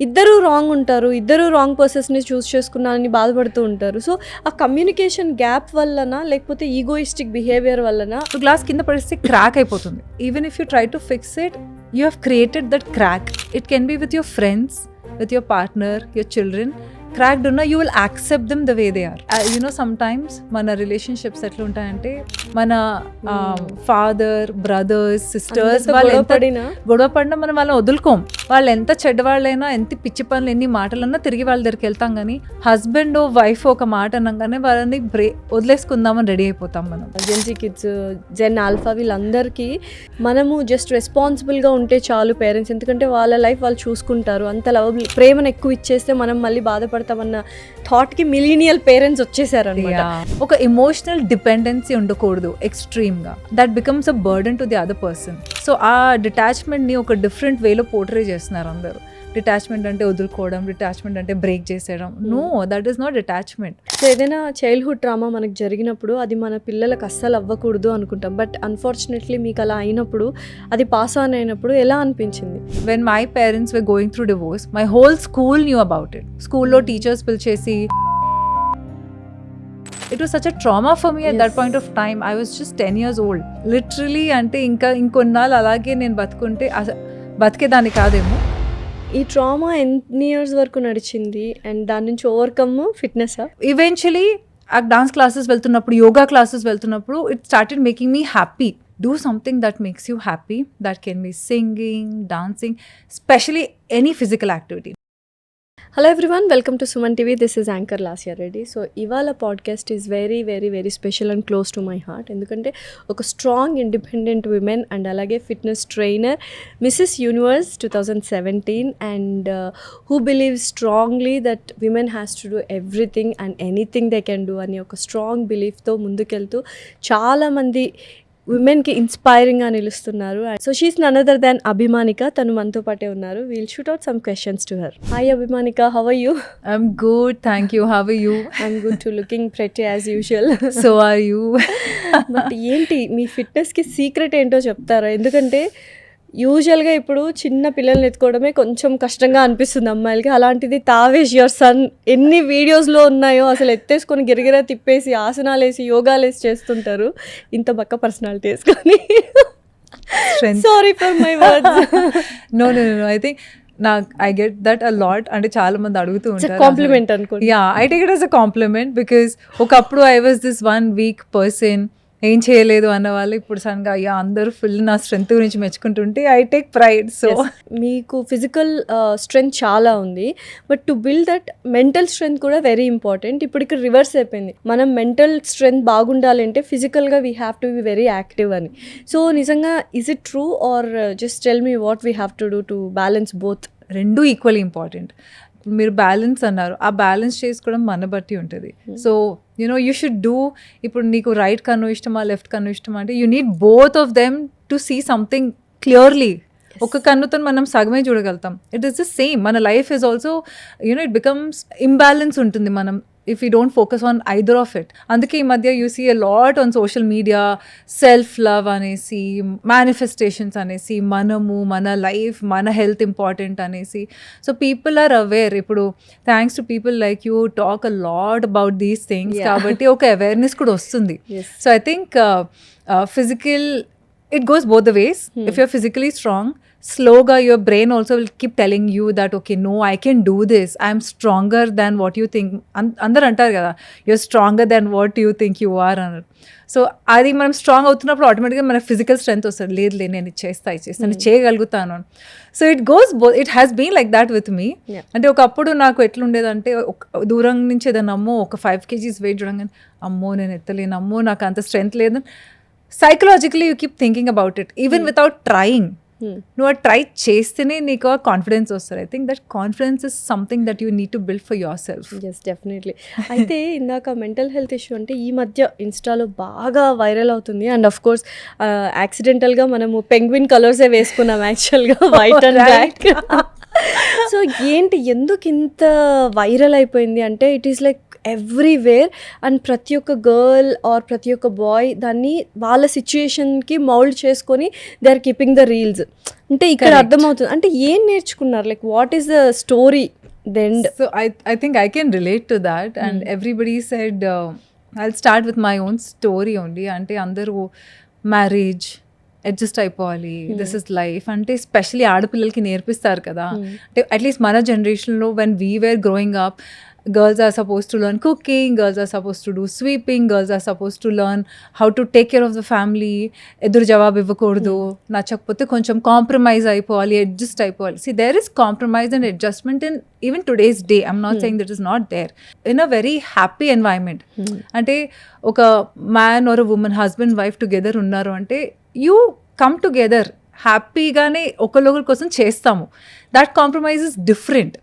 ఇద్దరూ రాంగ్ ఉంటారు, ఇద్దరూ రాంగ్ పర్సన్స్ని చూస్ చేసుకున్నారని బాధపడుతూ ఉంటారు. సో ఆ కమ్యూనికేషన్ గ్యాప్ వల్లనా లేకపోతే ఈగోయిస్టిక్ బిహేవియర్ వల్లనా? గ్లాస్ కింద పడిస్తే క్రాక్ అయిపోతుంది. Even if you try to fix it, you have created that crack. It can be with your friends, with your partner, your children. Cracked ఉన్న you will accept them the way they are. You know, sometimes మన relationships ఎట్లా ఉంటాయంటే మన father, brothers, sisters వాళ్ళు ఎంత గొడవ పడినా మనం వాళ్ళని వదులుకోం. వాళ్ళు ఎంత చెడ్డవాళ్ళైనా, ఎంత పిచ్చి పనులు, ఎన్ని మాటలన్నా తిరిగి వాళ్ళ దగ్గరికి వెళ్తాం. కానీ హస్బెండ్ వైఫ్ ఒక మాట అనగానే వాళ్ళని వదిలేసుకుందామని రెడీ అయిపోతాం మనం. జెన్జీ కిడ్స్, జెన్ ఆల్ఫా వీళ్ళందరికీ మనము జస్ట్ రెస్పాన్సిబుల్గా ఉంటే చాలు పేరెంట్స్, ఎందుకంటే వాళ్ళ లైఫ్ వాళ్ళు చూసుకుంటారు. అంత లవ్ ప్రేమను ఎక్కువ ఇచ్చేస్తే మనం మళ్ళీ బాధపడతామన్న థాట్కి మిలీనియల్ పేరెంట్స్ వచ్చేసారు అనమాట. ఒక ఎమోషనల్ డిపెండెన్సీ ఉండకూడదు ఎక్స్ట్రీమ్గా. That becomes a burden to the other person. So ఆ డిటాచ్మెంట్ని ఒక డిఫరెంట్ వేలో పోర్ట్రే చేస్తున్నారు అందరూ. డిటాచ్మెంట్ అంటే వదులుకోవడం, డిటాచ్మెంట్ అంటే బ్రేక్ చేసేయడం. No, that is not detachment. So ఏదైనా చైల్డ్హుడ్ ట్రామా మనకు జరిగినప్పుడు అది మన పిల్లలకు అస్సలు అవ్వకూడదు అనుకుంటాం. బట్ అన్ఫార్చునేట్లీ మీకు అలా అయినప్పుడు, అది పాస్ ఆన్ అయినప్పుడు ఎలా అనిపించింది? When my parents were going through divorce, my whole school knew about it. స్కూల్లో teachers పిలిచేసి, it was such a trauma for me at that point of time. I was just 10 years old. Literally అంటే ఇంకొన్నాళ్ళు అలాగే నేను బతికేదాన్ని కాదేమో. ఈ trauma ఎన్ని years వరకు నడిచింది అండ్ దాని నుంచి ఓవర్కమ్ ఫిట్నెస్? ఈవెన్చువలీ ఆ డాన్స్ క్లాసెస్ వెళ్తున్నప్పుడు, యోగా క్లాసెస్ వెళ్తున్నప్పుడు, it started making me happy. Do something that makes you happy. That can be singing, dancing, specially any physical activity. Hello everyone, welcome to Suman TV. This is anchor Lasya Reddy. So ఇవాళ podcast is very very very special and close to my heart. ఎందుకంటే ఒక strong independent women and అలాగే fitness trainer, Mrs Universe 2017, and who believe strongly that women has to do everything and anything they can do అని ఒక strong బిలీఫ్తో ముందుకెళ్తూ చాలామంది విమెన్కి ఇన్స్పైరింగ్గా నిలుస్తున్నారు. So she is none other than Abhimanika. తను మనతో పాటే ఉన్నారు. We'll shoot out some questions to her. Hi Abhimanika, how are you? I'm good, thank you. How are you? I'm good too, looking pretty as usual. So are you. But ఏంటి మీ ఫిట్నెస్కి secret ఏంటో చెప్తారా? ఎందుకంటే యూజువల్గా ఇప్పుడు చిన్న పిల్లల్ని ఎత్తుకోవడమే కొంచెం కష్టంగా అనిపిస్తుంది అమ్మాయిలకి. అలాంటిది తావేష్ యువర్ సన్ ఎన్ని వీడియోస్లో ఉన్నాయో, అసలు ఎత్తేసుకొని గిరిగిరా తిప్పేసి ఆసనాలు వేసి యోగాలు వేసి చేస్తుంటారు. ఇంత బక్క పర్సనాలిటీ వేసుకొని. Sorry for my words. No, I think I get that a lot. అంటే చాలా మంది అడుగుతూ ఉంటారు. కాంప్లిమెంట్ అనుకోండి. Yeah, I take it as a compliment because ఒకప్పుడు I was this one weak person, ఏం చేయలేదు అన్న వాళ్ళు ఇప్పుడు సడన్గా అయ్యా అందరూ ఫుల్ నా స్ట్రెంత్ గురించి మెచ్చుకుంటుంటే ఐ టేక్ ప్రైడ్. సో మీకు ఫిజికల్ స్ట్రెంగ్త్ చాలా ఉంది, but to build that mental strength కూడా వెరీ ఇంపార్టెంట్. ఇప్పుడు ఇక్కడ రివర్స్ అయిపోయింది. మనం మెంటల్ స్ట్రెంగ్త్ బాగుండాలంటే ఫిజికల్గా we have to be very active అని. సో నిజంగా is it true or just tell me what we have to do to balance both? రెండు ఈక్వల్లీ ఇంపార్టెంట్. మీరు బ్యాలెన్స్ అన్నారు, ఆ బ్యాలెన్స్ చేసుకోవడం మన బట్టి ఉంటుంది. So you know you should do. ఇప్పుడు నీకు రైట్ కన్ను ఇష్టమా, లెఫ్ట్ కన్ను ఇష్టమా అంటే you need both of them to see something clearly. ఒక కన్నుతో మనం సగమే చూడగలుగుతాం. It is the same. మన life is also you know it becomes imbalance ఉంటుంది మనం if you don't focus on either of it. అందుకే ఈ మధ్య you see a lot on social media, self love అనేసి, manifestations అనేసి, మనము, మన లైఫ్, మన హెల్త్ ఇంపార్టెంట్ అనేసి. So people are aware. ఇప్పుడు thanks to people like you talk a lot about these things. కాబట్టి ఒక అవేర్నెస్ కూడా వస్తుంది. So I think physical, it goes both the ways. If you're physically strong, slowly your brain also will keep telling you that okay, no, I can do this, I'm stronger than what you think. Andaru antaru kada, you're stronger than what you think you are annaru. So అది మనం strong అవుతున్నప్పుడు ఆటోమేటిక్గా మన physical strength వస్తుంది. లేదు నేను చేస్తాను చేయగలుగుతాను. So it goes both. It has been like that with me. అంటే ఒకప్పుడు నాకు ఎట్లుండేదంటే, దూరం నుంచి ఏదన్నా అమ్మో ఒక 5 kgs వెయిట్ చూడంగానే అమ్మో నేను ఎత్తలేను, అమ్మో నాకు అంత స్ట్రెంత్ లేదు. Psychologically you keep thinking about it even without trying. నువ్వు ట్రై చేస్తేనే నీకు ఆ కాన్ఫిడెన్స్ వస్తుంది. I think that confidence is something that you need to build for your self. Yes, definitely. అయితే ఇందాక మెంటల్ హెల్త్ ఇష్యూ అంటే ఈ మధ్య ఇన్స్టాలో బాగా వైరల్ అవుతుంది. అండ్ ఆఫ్ కోర్స్ యాక్సిడెంటల్గా మనము పెంగ్విన్ కలర్సే వేసుకున్నాం యాక్చువల్గా, వైట్ అండ్ బ్లాక్. సో ఏంటి, ఎందుకు ఇంత వైరల్ అయిపోయింది అంటే it is like everywhere and ప్రతి ఒక్క గర్ల్ ఆర్ ప్రతి ఒక్క బాయ్ దాన్ని వాళ్ళ సిచ్యుయేషన్కి మౌల్డ్ చేసుకొని they are keeping the reels. అంటే ఇక్కడ అర్థమవుతుంది అంటే ఏం నేర్చుకున్నారు, like what is the story then? So I think I can relate to that, and everybody said I'll start with my own story only. అంటే అందరూ మ్యారేజ్ అడ్జస్ట్ అయిపోవాలి, this is life అంటే స్పెషలీ ఆడపిల్లలకి నేర్పిస్తారు కదా. అంటే అట్లీస్ట్ మన జనరేషన్లో when we were growing up, girls are supposed to learn cooking, girls are supposed to do sweeping, girls are supposed to learn how to take care of the family. ఎదురు జవాబు ఇవ్వకూడదు, నచ్చకపోతే కొంచెం కాంప్రమైజ్ అయిపోవాలి, adjust అయిపోవాలి. See, there is compromise and adjustment in even today's day. I'm not saying that is not there. In a very happy environment. అంటే ఒక man or women husband wife together ఉన్నారు అంటే యూ కమ్ టుగెదర్ హ్యాపీగానే ఒకళ్ళొకరి కోసం చేస్తాము. That compromise is different.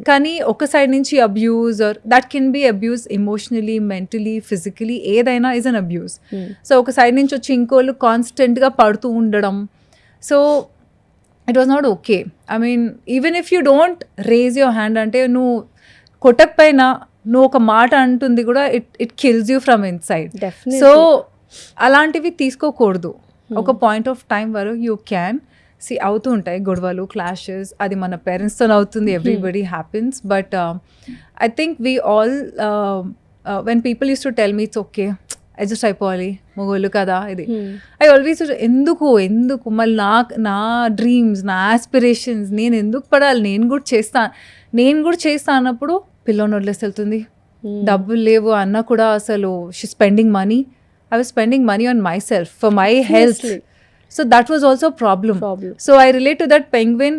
కానీ ఒక సైడ్ నుంచి abuse or that can be abuse emotionally, mentally, physically, ఏదైనా ఈజ్ అన్ అబ్యూజ్. సో ఒక సైడ్ నుంచి వచ్చి ఇంకోళ్ళు కాన్స్టెంట్గా పడుతూ ఉండడం. So it was not okay. I mean even if you don't raise your hand, అంటే నువ్వు కొట్టకపోయినా నువ్వు ఒక మాట అంటుంది కూడా it kills you from inside. So అలాంటివి తీసుకోకూడదు. ఒక పాయింట్ ఆఫ్ టైం వరకు యూ క్యాన్ సి అవుతూ ఉంటాయి గొడవలు, క్లాషెస్, అది మన పేరెంట్స్తో అవుతుంది, everybody happens. But I think we all when people use to tell me it's okay, adjust అయిపోవాలి, మొగోళ్ళు కదా ఇది, ఐ ఆల్వేస్ ఎందుకు మళ్ళీ నా డ్రీమ్స్, నా ఆస్పిరేషన్స్ నేను ఎందుకు పడాలి, నేను కూడా చేస్తా అన్నప్పుడు పిల్లని వదిలేసి వెళ్తుంది. డబ్బులు లేవు అన్నా కూడా అసలు she spending money. I was spending money on myself for my health. So that was also a problem. So I relate to that penguin.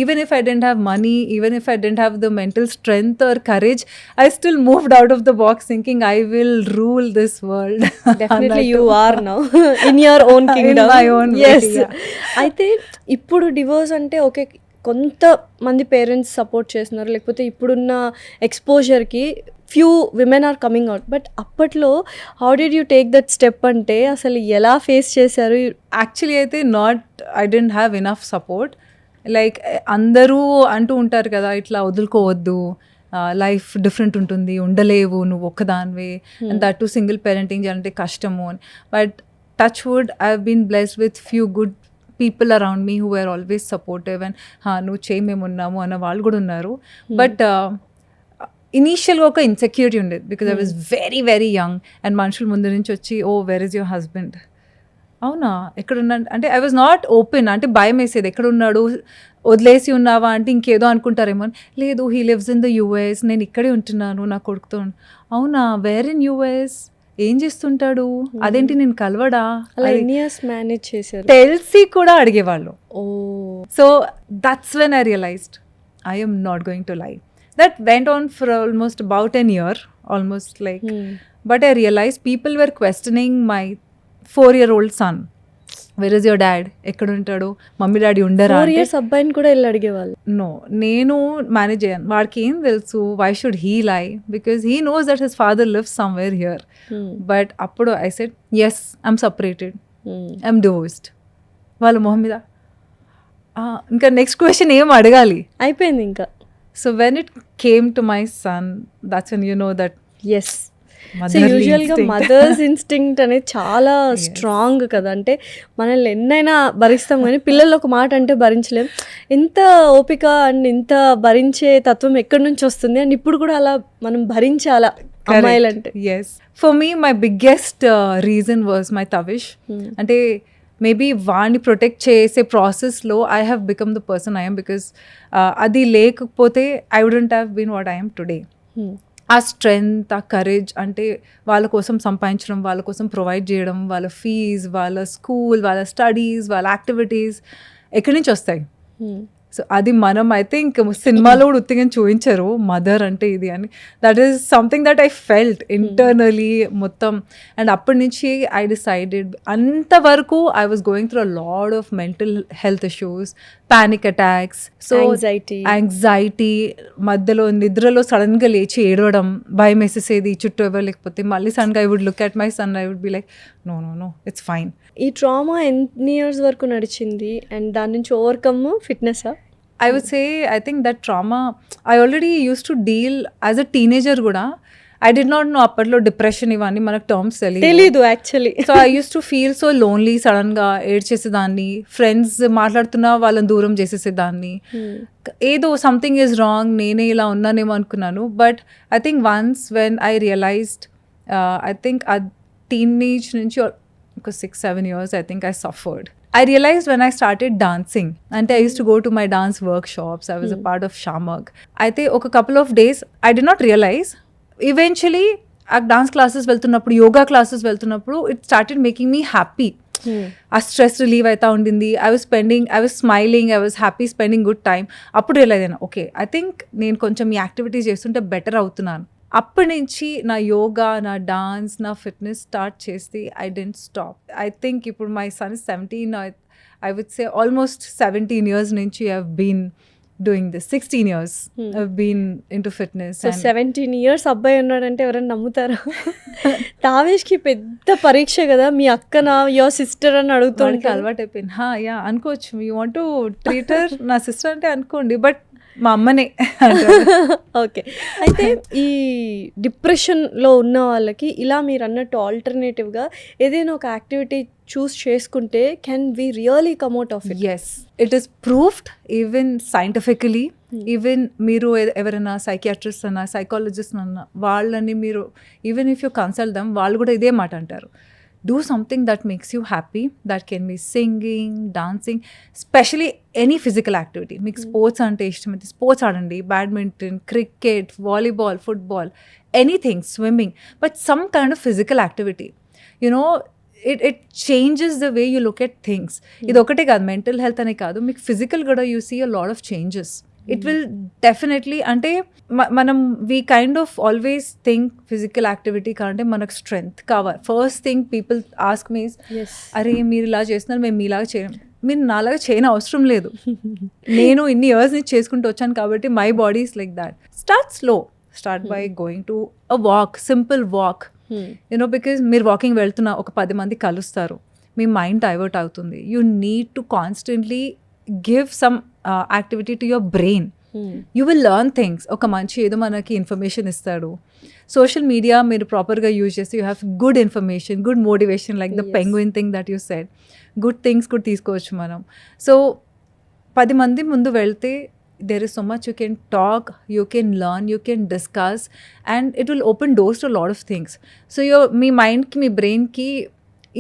Even if I didn't have money, even if I didn't have the mental strength or courage, I still moved out of the box thinking I will rule this world. Definitely you are now in your own kingdom. In my own yes. way, yeah. అయితే ఇప్పుడు divorce అంటే okay, కొంతమంది parents support చేస్తున్నారు, లేకపోతే ఇప్పుడున్న ఎక్స్పోజర్కి few women are coming out. But అప్పట్లో how did you take that step, అంటే అసలు ఎలా ఫేస్ చేశారు? యాక్చువల్లీ అయితే I don't have enough support. Like అందరూ అంటూ ఉంటారు కదా, ఇట్లా వదులుకోవద్దు, లైఫ్ డిఫరెంట్ ఉంటుంది, ఉండలేవు నువ్వు ఒక్కదానివే, and that too single parenting అంటే కష్టము అని. But touch wood I have been blessed with few good people around me who are always supportive and నువ్వు చేయి మేము ఉన్నాము అన్న వాళ్ళు కూడా ఉన్నారు. బట్ ఇనీషియల్గా ఒక ఇన్సెక్యూరిటీ ఉండేది, because I was very very young and మనుషుల ముందు నుంచి వచ్చి ఓ వెర్ ఇస్ యువర్ హస్బెండ్, అవునా ఎక్కడున్నా అంటే ఐ వాజ్ నాట్ ఓపెన్. అంటే భయం వేసేది, ఎక్కడున్నాడు, వదిలేసి ఉన్నావా అంటే ఇంకేదో అనుకుంటారేమో. లేదు, he lives in the US, నేను ఇక్కడే ఉంటున్నాను నా కొడుకుతో. అవునా, వేర్ ఇన్ యూఎస్, ఏం చేస్తుంటాడు, అదేంటి నేను కలవడా, మేనేజ్ చేశారు తెలిసి కూడా అడిగేవాళ్ళు. So that's when I realised I am not going to lie. That went on for almost about an year, almost like. But I realized people were questioning my 4-year-old son. Where is your dad? ఎక్కడ ఉంటాడు, mummy daddy ఉండరా? 4 years అబ్బాయిని కూడా వెళ్ళి అడిగేవాళ్ళు. No, నేను manage అయ్యాను. వాడికి ఏం తెలుసు, why should he lie, because he knows that his father lives somewhere here. But అప్పుడు I said yes, I'm separated, I'm divorced. వాళ్ళ మొహం మీద ఇంకా నెక్స్ట్ క్వశ్చన్ ఏం అడగాలి, అయిపోయింది ఇంకా. So when it came to my son, that's when you know that yes. So యూజువల్గా మదర్స్ ఇన్స్టింక్ట్ అనేది చాలా స్ట్రాంగ్ కదా. అంటే మనల్ని ఎన్నైనా భరిస్తాం కానీ పిల్లలు ఒక మాట అంటే భరించలేం. ఇంత ఓపిక అండ్ ఇంత భరించే తత్వం ఎక్కడి నుంచి వస్తుంది? అండ్ ఇప్పుడు కూడా అలా మనం భరించాలా అమ్మాయిలంటే? Yes, for me my biggest reason was my Tavish. అంటే మేబీ వాడిని ప్రొటెక్ట్ చేసే ప్రాసెస్లో I have become the person I am, because అది లేకపోతే I wouldn't have been what I am today. ఆ స్ట్రెంగ్త్, ఆ కరేజ్, అంటే వాళ్ళ కోసం సంపాదించడం, వాళ్ళ కోసం ప్రొవైడ్ చేయడం, వాళ్ళ ఫీజ్, వాళ్ళ స్కూల్, వాళ్ళ స్టడీస్, వాళ్ళ యాక్టివిటీస్ ఎక్కడి నుంచి వస్తాయి? సో అది మనం ఐ థింక్ సినిమాలో కూడా ఉత్తిగా చూపించారు మదర్ అంటే ఇది అని. That is something that I felt internally మొత్తం. అండ్ అప్పటి నుంచి ఐ డిసైడెడ్, అంతవరకు I was going through a lot of mental health issues, panic attacks, so anxiety, మధ్యలో నిద్రలో సడన్గా లేచి ఏడవడం, భయం వేసేసేది చుట్టూ ఎవరు లేకపోతే. మళ్ళీ సడన్గా I would look at my son, I would be like no no no it's fine. ఈ ట్రామా ఎన్ని ఇయర్స్ వరకు నడిచింది అండ్ దాని నుంచి overcome fitness? I would say, I think that trauma, I already used to deal as a teenager kuda. I did not know అప్పట్లో depression ఇవన్నీ మనకు terms తెలీదు actually. So I use to feel so lonely, సడన్గా ఏడ్చేసేదాన్ని, friends మాట్లాడుతున్నా వాళ్ళని దూరం చేసేసేదాన్ని, ఏదో సంథింగ్ ఈజ్ రాంగ్, నేనే ఇలా ఉన్నానేమో అనుకున్నాను. But I think once when I realised, I think ఆ టీనేజ్ నుంచి ఒక 6-7 years I think I suffered. I realized when I started dancing, and I used to go to my dance workshops, I was a part of Shamag. I think a couple of days I did not realize. Eventually ఆ dance classes వెళ్తున్నప్పుడు, yoga classes వెళ్తున్నప్పుడు it started making me happy. ఆ stress relieve అవుతా ఉండింది. I was smiling, I was happy, spending good time. అప్పుడు realise అయినా, okay I think నేను కొంచెం ఈ యాక్టివిటీస్ చేస్తుంటే బెటర్ అవుతున్నాను. అప్పటి నుంచి నా యోగా, నా డాన్స్, నా ఫిట్నెస్ స్టార్ట్ చేస్తే I didn't stop. I think ఇప్పుడు my son 17, I would say almost 17 years నుంచి I have been doing this. 16 years I been into fitness. So 17 years అబ్బాయి ఉన్నాడంటే ఎవరైనా నమ్ముతారా? తావేష్కి పెద్ద పరీక్ష కదా, మీ అక్కనా యువర్ సిస్టర్ అని అడుగుతానికి అలవాటు అయిపోయింది. యా అనుకోవచ్చు, you want to treat her నా సిస్టర్ అంటే అనుకోండి, బట్ మా అమ్మనే. ఓకే, అయితే ఈ డిప్రెషన్లో ఉన్న వాళ్ళకి ఇలా మీరు అన్నట్టు ఆల్టర్నేటివ్గా ఏదైనా ఒక యాక్టివిటీ చూస్ చేసుకుంటే can we really come out of it? Yes, it is proofed even scientifically. Even మీరు ఎవరైనా సైకియాట్రిస్ట్ అన్నా, సైకాలజిస్ట్ అన్నా, వాళ్ళని మీరు even if you consult them, వాళ్ళు కూడా ఇదే మాట అంటారు. Do something that makes you happy. That can be singing, dancing, especially any physical activity. మీకు స్పోర్ట్స్ అంటే ఇష్టమైతే స్పోర్ట్స్ ఆడండి, badminton, cricket, volleyball, football, anything, swimming, but some kind of physical activity. You know it changes the way you look at things. ఇది ఒకటే కాదు, mental health అనే కాదు, మీకు ఫిజికల్ కూడా you see a lot of changes. It will definitely, అంటే మనం we kind of always think physical activity కంటే మనకు స్ట్రెంగ్త్ కావాలి. First thing people ask me, అరే మీరు ఇలా చేస్తున్నారు, మేము మీలాగా చేయం. మీరు నాలాగా చేయని అవసరం లేదు. నేను ఇన్ని ఇయర్స్ నుంచి చేసుకుంటూ వచ్చాను కాబట్టి my body is like that. Start slow, start by going to a walk, simple walk. You know because మీరు వాకింగ్ వెళ్తున్న ఒక 10 మంది కలుస్తారు, మీ మైండ్ డైవర్ట్ అవుతుంది. You need to constantly give some activity to your brain. You will learn things. ఒక మంచి ఏదో మనకి ఇన్ఫర్మేషన్ ఇస్తాడు. సోషల్ మీడియా మీరు ప్రాపర్గా యూజ్ చేస్తే you have good information, good motivation, like the penguin thing that you said. Good things కూడా తీసుకోవచ్చు మనం. సో 10 మంది ముందు వెళ్తే there is so much you can talk, you can learn, you can discuss, and it will open doors to a lot of things. So మీ మైండ్కి, మీ బ్రెయిన్కి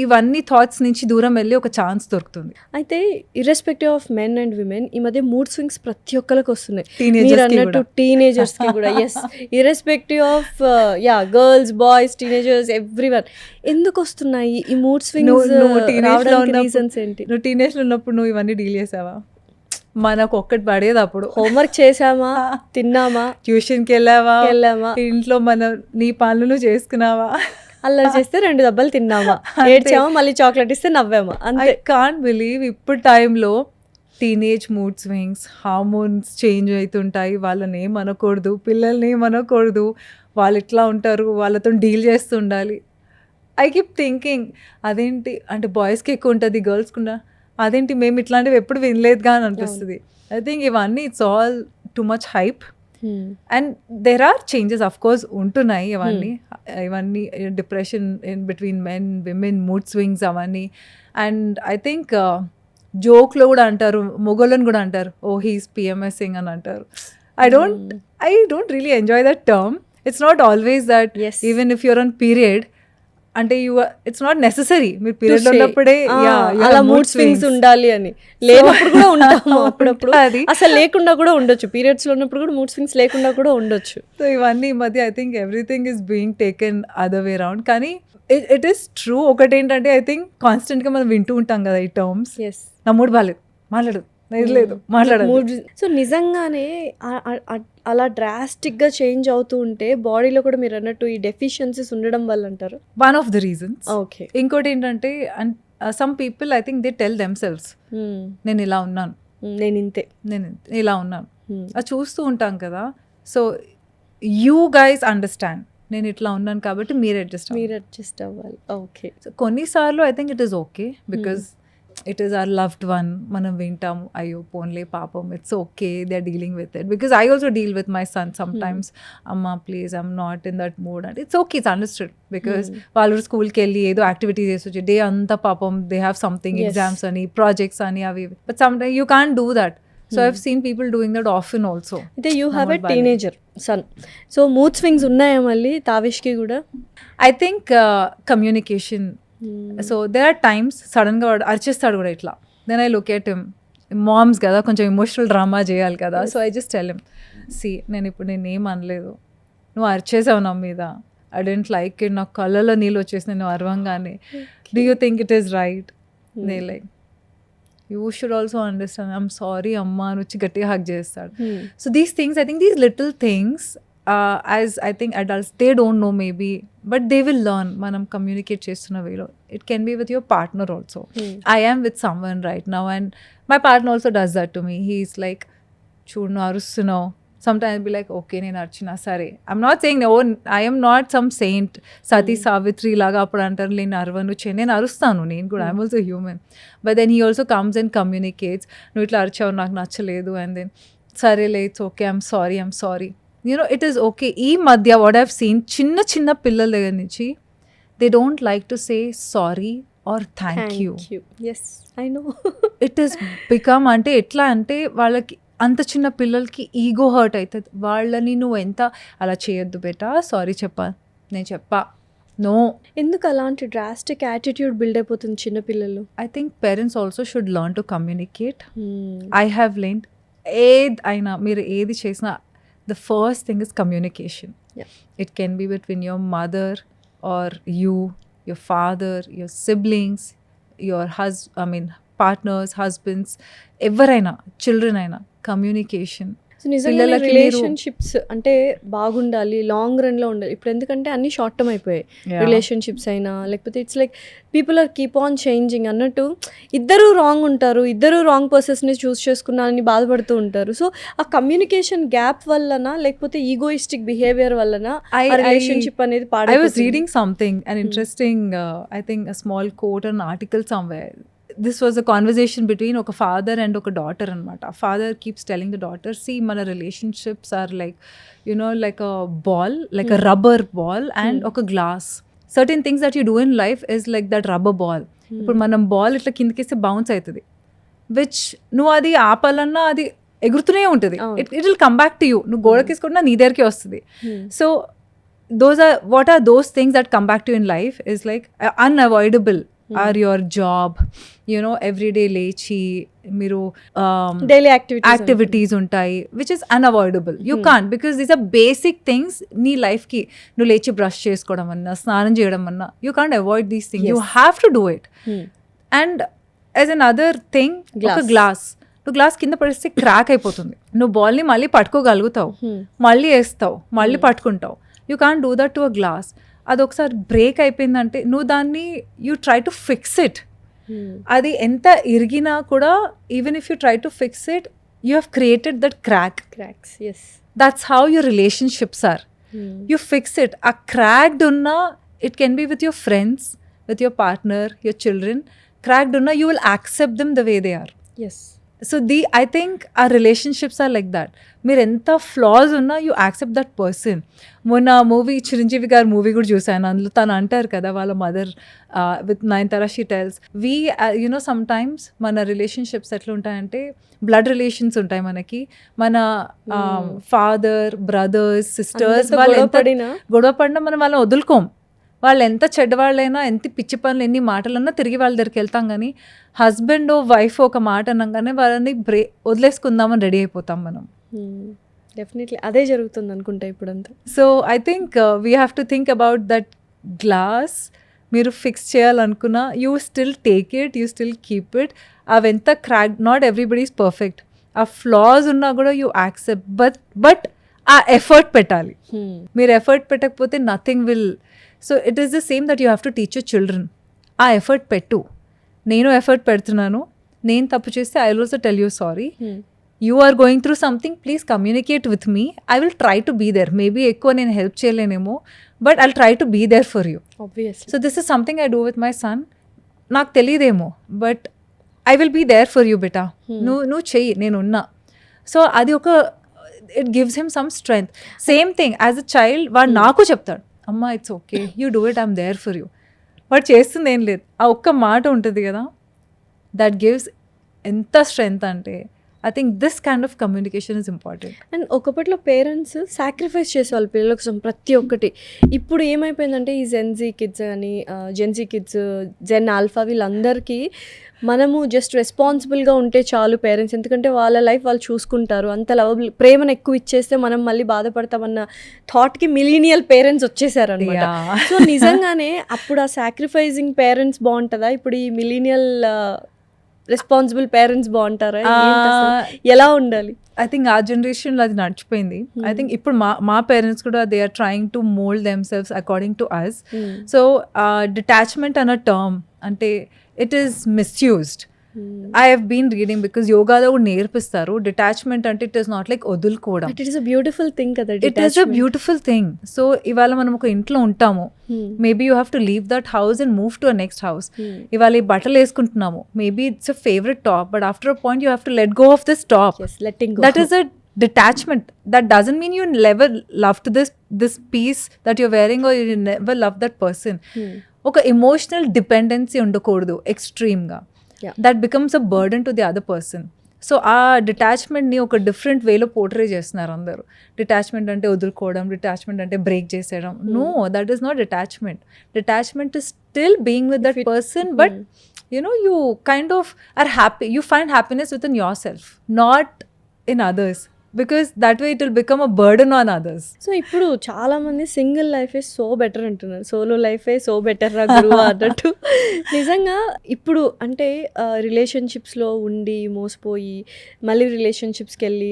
ఇవన్నీ thoughts నుంచి దూరం వెళ్ళి ఒక ఛాన్స్ దొరుకుతుంది. అయితే irrespective of men and women ఈ మధ్య మూడ్ స్వింగ్స్ ప్రతి ఒక్కరికి వస్తున్నాయి. మీరు అన్నట్టు టీనేజర్స్కి కూడా. Yes, irrespective of girls, boys, teenagers, everyone. ఎందుకు వస్తున్నాయి ఈ మూడ్ స్వింగ్స్? రీజన్స్ ఏంటి? నువ్వు టీనేజ్లో ఉన్నప్పుడు నువ్వు ఇవన్నీ డీల్ చేసావా? మనకు ఒక్కటి పడేది అప్పుడు. హోంవర్క్ చేసామా, తిన్నామా, ట్యూషన్కి వెళ్ళావా, ఇంట్లో నీ పనులు చేసుకున్నావా, అల్లరి చేస్తే 2 దెబ్బలు తిన్నామా, ఏడ్చామా, మళ్ళీ చాక్లెట్ ఇస్తే నవ్వామా. ఐ కాంట్ బిలీవ్ ఇప్పుడు టైంలో teenage mood swings, hormones change అవుతుంటాయి. వాళ్ళని ఏమనకూడదు, పిల్లల్ని ఏమనకూడదు, వాళ్ళు ఇట్లా ఉంటారు, వాళ్ళతో డీల్ చేస్తూ ఉండాలి. ఐ కీప్ థింకింగ్ అదేంటి అంటే బాయ్స్కి ఎక్కువ ఉంటుంది, గర్ల్స్కి ఉండ, అదేంటి మేము ఇట్లాంటివి ఎప్పుడు వినలేదుగా అని అనిపిస్తుంది. ఐ థింక్ ఇవన్నీ it's all too much hype. And there are changes of course ఉంటున్నాయి. ఇవన్నీ depression in between men, women, mood swings అవన్నీ. అండ్ ఐ థింక్ జోక్లో కూడా అంటారు, మొగోళ్ళని కూడా అంటారు, ఓ హీస్ PMSing అని అంటారు. I don't really enjoy that term. It's not always that. Even if you're on period అంటే ఇట్స్ నాట్ నెసరీ మీరు పీరియడ్ ఉన్నప్పుడే అలా మూడ్ స్వింగ్స్ ఉండాలి అని. లేనప్పుడు కూడా ఉంటాము అప్పుడప్పుడు, అది అసలు లేకుండా కూడా ఉండొచ్చు. పీరియడ్స్ లో ఉన్నప్పుడు కూడా మూడ్ స్వింగ్స్ లేకుండా కూడా ఉండొచ్చు. సో ఇవన్నీ ఈ మధ్య I think everything is being taken other way round. కానీ ఇట్ ఈస్ ట్రూ. ఒకటి ఏంటంటే ఐ థింక్ కాన్స్టెంట్గా మనం వింటూ ఉంటాం కదా ఈ టర్మ్స్. నా మూడ్ బాగాలేదు, మాట్లాడు, లేదు మాట్లాడదు. సో నిజంగానే అలా డ్రాస్టిక్గా చేంజ్ అవుతూ ఉంటే బాడీలో కూడా మీరు అన్నట్టు ఈ డెఫిషియన్సీస్ ఉండడం వల్ల అంటారు. One of the reasons. Okay. ఇంకోటి ఏంటంటే some people I think they tell themselves, నేను ఇలా ఉన్నాను, నేను ఇలా ఉన్నాను. అది చూస్తూ ఉంటాం కదా. సో యూ గైస్ అండర్స్టాండ్ నేను ఇట్లా ఉన్నాను కాబట్టి మీరు అడ్జస్ట్ అవ్వాలి. ఓకే. సో కొన్నిసార్లు I think it is okay because it is our loved one, మనం వింటాము అయ్యో పోన్లే పాపం, it's okay, they are dealing with it. Because I also deal with my son sometimes, అమ్మ please I'm not in that mood అంటే it's okay, it's understood. Because వాళ్ళు స్కూల్కి వెళ్ళి ఏదో యాక్టివిటీస్ చేసి వచ్చి డే అంతా పాపం దే హ్యావ్ సంథింగ్, ఎగ్జామ్స్ అని ప్రాజెక్ట్స్ అని అవి, but some time you can't do that. So I've seen people doing that often also. అయితే you have a teenager son, so mood swings ఉన్నాయా మళ్ళీ తావిష్కి కూడా? I think communication. So there are times సడన్గా వాడు అరిచేస్తాడు కూడా ఇట్లా, then I look at him, moms కదా కొంచెం ఎమోషనల్ డ్రామా చేయాలి కదా, so I just tell him, see నేను ఇప్పుడు నేనేం అనలేదు, నువ్వు అరిచేసావు నా మీద, ఐ డోంట్ లైక్ ఇట్, నాకు కళ్ళలో నీళ్ళు వచ్చేసి నేను అరవంగానే, do you think it is right? They like you should also understand, I'm sorry amma అని వచ్చి గట్టిగా హగ్ చేస్తాడు. So these things, I think these little things as I think adults they don't know maybe, but they will learn మనం communicate చేస్తున్న వేలో. It can be with your partner also. I am with someone right now and my partner also does that to me. He is like, చూడు నువ్వు అరుస్తున్నావు. Sometimes I'll be like, okay, నేను అర్చన సరే. I'm not saying, no, I am not some saint, Sati Savitri లాగా అప్పుడు అంటారు నేను అరవను, నేను అరుస్తాను నేను కూడా, I'm also human. But then he also comes and communicates, నువ్వు ఇట్లా అరిచావు నాకు నచ్చలేదు, and then సరేలే it's okay, I'm sorry. You know, it is okay. ఈ మధ్య what I've seen, చిన్న పిల్లల దగ్గర నుంచి they don't like to say sorry or thank you. Yes, I know. It has become అంటే ఎట్లా అంటే వాళ్ళకి అంత చిన్న పిల్లలకి ఈగో హర్ట్ అవుతుంది. వాళ్ళని నువ్వు ఎంత అలా చేయొద్దు బేటా, సారీ నేను చెప్పా, నో. ఎందుకు అలాంటి డ్రాస్టిక్ యాటిట్యూడ్ బిల్డ్ అయిపోతుంది చిన్నపిల్లలు? I think parents also should learn to communicate. I have learned అయినా మీరు ఏది చేసినా the first thing is communication. It can be between your mother are you, your father, your siblings, your partners, husbands, ఎవరైనా, children అయినా, communication. So నిజంగా relationships అంటే బాగుండాలి, long రన్లో ఉండాలి. ఇప్పుడు ఎందుకంటే అన్ని షార్ట్ టర్మ్ అయిపోయాయి, రిలేషన్షిప్స్ అయినా లేకపోతే it's like people are keep on changing అన్నట్టు. ఇద్దరు రాంగ్ ఉంటారు, ఇద్దరు రాంగ్ పర్సన్స్ని చూస్ చేసుకున్నారని బాధపడుతూ ఉంటారు. సో ఆ కమ్యూనికేషన్ గ్యాప్ వల్లనా లేకపోతే ఈగోయిస్టిక్ బిహేవియర్ వల్లనా రిలేషన్షిప్ అనేది I was reading something, an interesting, I think a small quote, an article somewhere. This was a conversation between a father and a daughter anamata. Father keeps telling the daughter, see, mana relationships are like, you know, like a ball, like a rubber ball and a glass. Certain things that you do in life is like that rubber ball. Ippudu manam ball itla kindiki bounce aitadi, which nu adi aapalana adi egurtune untadi. It will come back to you. Nu goda kiskonna nee derki vastadi. So what are those things that come back to you in life is like unavoidable. Are your job, you know, everyday lechi మీరు daily activities ఉంటాయి, which is unavoidable. You can't, because these are basic things. నీ లైఫ్కి నువ్వు లేచి brush చేసుకోవడం అన్నా, స్నానం చేయడం అన్నా, you can't avoid these things. You have to do it. And as an other thing, ఒక గ్లాస్, నువ్వు గ్లాస్ కింద పడిస్తే క్రాక్ అయిపోతుంది. నువ్వు బాల్ని మళ్ళీ పట్టుకోగలుగుతావు, మళ్ళీ వేస్తావు, మళ్ళీ పట్టుకుంటావు. You can't do that to a glass. అది ఒకసారి బ్రేక్ అయిపోయిందంటే నువ్వు దాన్ని you try to fix it. అది ఎంత ఇరిగినా కూడా, even if you try to fix it, you have created that cracks. That's how your relationships are. You fix it. ఆ క్రాక్డ్ ఉన్నా, it can be with your friends, with your partner, your children. Cracked ఉన్నా you will accept them the way they are. So I think ఆ relationships are like that. మీరు ఎంత floss ఉన్నా you accept that person. మొన్న movie, Chiranjeevi గారి movie కూడా చూశాను. అందులో తను అంటారు కదా, వాళ్ళ mother with Nayanthara, she tells, you know some times మన రిలేషన్షిప్స్ ఎట్లా ఉంటాయంటే, బ్లడ్ రిలేషన్స్ ఉంటాయి మనకి. మన ఫాదర్, బ్రదర్స్, సిస్టర్స్, వాళ్ళు ఎంత గొడవ పడినా మనం వాళ్ళని వదులుకోం. వాళ్ళు ఎంత చెడ్డవాళ్ళైనా, ఎంత పిచ్చి పనులు, ఎన్ని మాటలన్నా తిరిగి వాళ్ళ దగ్గరికి వెళ్తాం. కానీ హస్బెండ్ వైఫ్ ఒక మాట అనగానే వాళ్ళని వదిలేసుకుందామని రెడీ అయిపోతాం మనం. డెఫినెట్లీ అదే జరుగుతుంది అనుకుంటా ఇప్పుడంతా. So I think we have to think about that glass. మీరు ఫిక్స్ చేయాలనుకున్నా, you still take it, you still keep it. అవి ఎంత crack, not everybody is perfect. ఆ ఫ్లాస్ ఉన్నా కూడా యూ యాక్సెప్ట్, బట్ ఆ ఎఫర్ట్ పెట్టాలి. మీరు ఎఫర్ట్ పెట్టకపోతే nothing will. So it is the same that you have to teach your children. ఆ ఎఫర్ట్ పెట్టు. నేను ఎఫర్ట్ పెడుతున్నాను, నేను తప్పు చేస్తే I will also tell you sorry. You are going through something, please communicate with me. I will try to be there. Maybe ఎక్కువ నేను help చేయలేనేమో, but I will try to be there for you. Obviously. So this is something I do with my son. నాకు తెలియదేమో, but I will be there for you బెటా, నువ్వు చెయ్యి, నేనున్నా. So అది ఒక it gives him some strength. Same thing as a child వాడు నాకు చెప్తాడు, అమ్మా it's okay, you do it, I'm there for you. వాడు చేస్తుంది ఏం లేదు, ఆ ఒక్క మాట ఉంటుంది కదా, దట్ గివ్స్ ఎంత స్ట్రెంగ్త్ అంటే I think this kind of communication is important. And ఒకప్పట్లో పేరెంట్స్ సాక్రిఫైస్ చేసేవాళ్ళు పిల్లల కోసం ప్రతి ఒక్కటి. ఇప్పుడు ఏమైపోయిందంటే ఈ జెన్జీ కిడ్స్ కానీ జెన్జీ కిడ్స్, జెన్ ఆల్ఫా, వీళ్ళందరికీ మనము జస్ట్ రెస్పాన్సిబుల్గా ఉంటే చాలు పేరెంట్స్, ఎందుకంటే వాళ్ళ లైఫ్ వాళ్ళు చూసుకుంటారు, అంత లవబుల్ ప్రేమను ఎక్కువ ఇచ్చేస్తే మనం మళ్ళీ బాధపడతామన్న థాట్కి మిలీనియల్ పేరెంట్స్ వచ్చేసారు అనమాట. సో నిజంగానే అప్పుడు ఆ సాక్రిఫైజింగ్ పేరెంట్స్ బాగుంటుందా, ఇప్పుడు ఈ మిలీనియల్ రెస్పాన్సిబుల్ పేరెంట్స్ బాగుంటారా, ఎలా ఉండాలి? ఐ థింక్ ఆ జనరేషన్లో అది నడిచిపోయింది. ఐ థింక్ ఇప్పుడు మా పేరెంట్స్ కూడా they are trying to mould themselves according to us. So detachment అన్న టర్మ్ అంటే it is misused. I have been reading because యోగాలో కూడా నేర్పిస్తారు డిటాచ్మెంట్ అంటే ఇట్ ఈస్ నాట్ లైక్ వదులుకోవడం, it is a beautiful thing కదా, it is a beautiful thing. So ఇవాళ మనం ఒక ఇంట్లో ఉంటాము, maybe you have to leave that house and move to a next house. ఇవాళ ఈ బట్టలు వేసుకుంటున్నాము, maybe it's a favourite top, but after a point you have to let go of this top. That is a detachment. That doesn't mean you never loved this piece that you're wearing or you never loved that person. ఒక emotional dependency ఉండకూడదు ఎక్స్ట్రీమ్గా, that becomes a burden to the other person. So ఆ డిటాచ్మెంట్ని ఒక different వేలో portray చేస్తున్నారు అందరూ. Detachment అంటే వదులుకోవడం, డిటాచ్మెంట్ అంటే బ్రేక్ చేసేయడం. No, that is not detachment. Detachment is still being with that person, but you kind of are happy, you find happiness within yourself, not in others, because that way it will become a burden on others. So ఇప్పుడు చాలామంది single లైఫే so better అంటున్నారు, solo లైఫే so better రా గురువు అన్నట్టు. నిజంగా ఇప్పుడు అంటే రిలేషన్షిప్స్లో ఉండి మోసపోయి మళ్ళీ రిలేషన్షిప్స్కి వెళ్ళి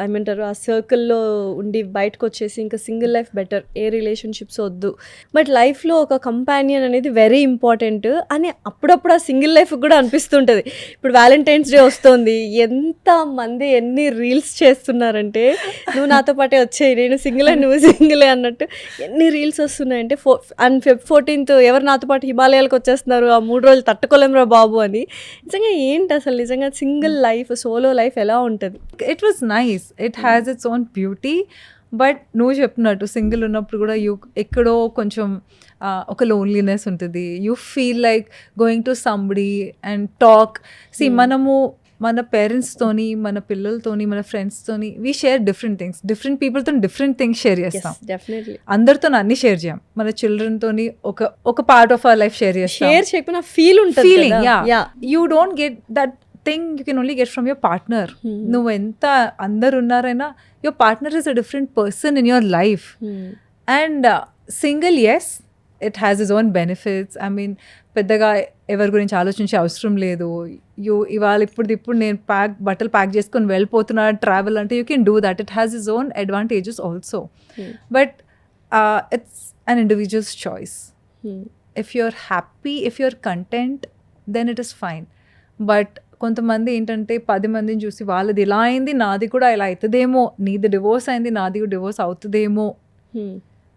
ఏమంటారు ఆ సర్కిల్లో ఉండి బయటకు వచ్చేసి ఇంకా సింగిల్ లైఫ్ బెటర్, ఏ రిలేషన్షిప్స్ వద్దు, బట్ లైఫ్లో ఒక కంపానియన్ అనేది వెరీ ఇంపార్టెంట్ అని అప్పుడప్పుడు ఆ సింగిల్ లైఫ్ కూడా అనిపిస్తుంటుంది. ఇప్పుడు వ్యాలంటైన్స్ డే వస్తుంది, ఎంతమంది ఎన్ని రీల్స్ చేస్తున్నారంటే నువ్వు నాతో పాటే వచ్చేయి, నేను సింగిల్ అని నువ్వు సింగిలే అన్నట్టు ఎన్ని రీల్స్ వస్తున్నాయంటే Feb 14th ఎవరు నాతో పాటు హిమాలయాలకు వచ్చేస్తున్నారు, ఆ 3 రోజులు తట్టుకోలేమురా బాబు అని. నిజంగా ఏంటి అసలు నిజంగా సింగిల్ లైఫ్, సోలో లైఫ్ ఎలా ఉంటుంది? It was nice, it has its own beauty, but నువ్వు చెప్పినట్టు సింగిల్ ఉన్నప్పుడు కూడా ఎక్కడో కొంచెం ఒక లోన్లీనెస్ ఉంటుంది. You feel like going to somebody and talk. మనము మన పేరెంట్స్తోని, మన పిల్లలతోని, మన ఫ్రెండ్స్తోని we share different things, different పీపుల్తో డిఫరెంట్ థింగ్స్ షేర్ చేస్తాం. డెఫినెట్లీ అందరితో అన్ని షేర్ చేయం. మన చిల్డ్రన్తోని ఒక part of our life share చేస్తాం. షేర్ చేయకుండా ఫీల్ ఉంటుంది, feeling. You don't get that thing, you can only get from your partner. నువ్వు ఎంత అందరు ఉన్నారైనా your partner is a different person in your life. And single, yes, it has its own benefits. I mean పెద్దగా ఎవరి గురించి ఆలోచించే అవసరం లేదు. ఇవాళ ఇప్పుడు నేను బట్టలు ప్యాక్ చేసుకొని వెళ్ళిపోతున్నా ట్రావెల్ అంటే you can do that. It has its own advantages also, but it's an individual's choice. If you're happy, if you're content, then it is fine. But కొంతమంది ఏంటంటే 10 మందిని చూసి వాళ్ళది ఇలా అయింది, నాది కూడా ఇలా అవుతుందేమో, నీది డివోర్స్ అయింది, నాది కూడా డివోర్స్ అవుతుందేమో,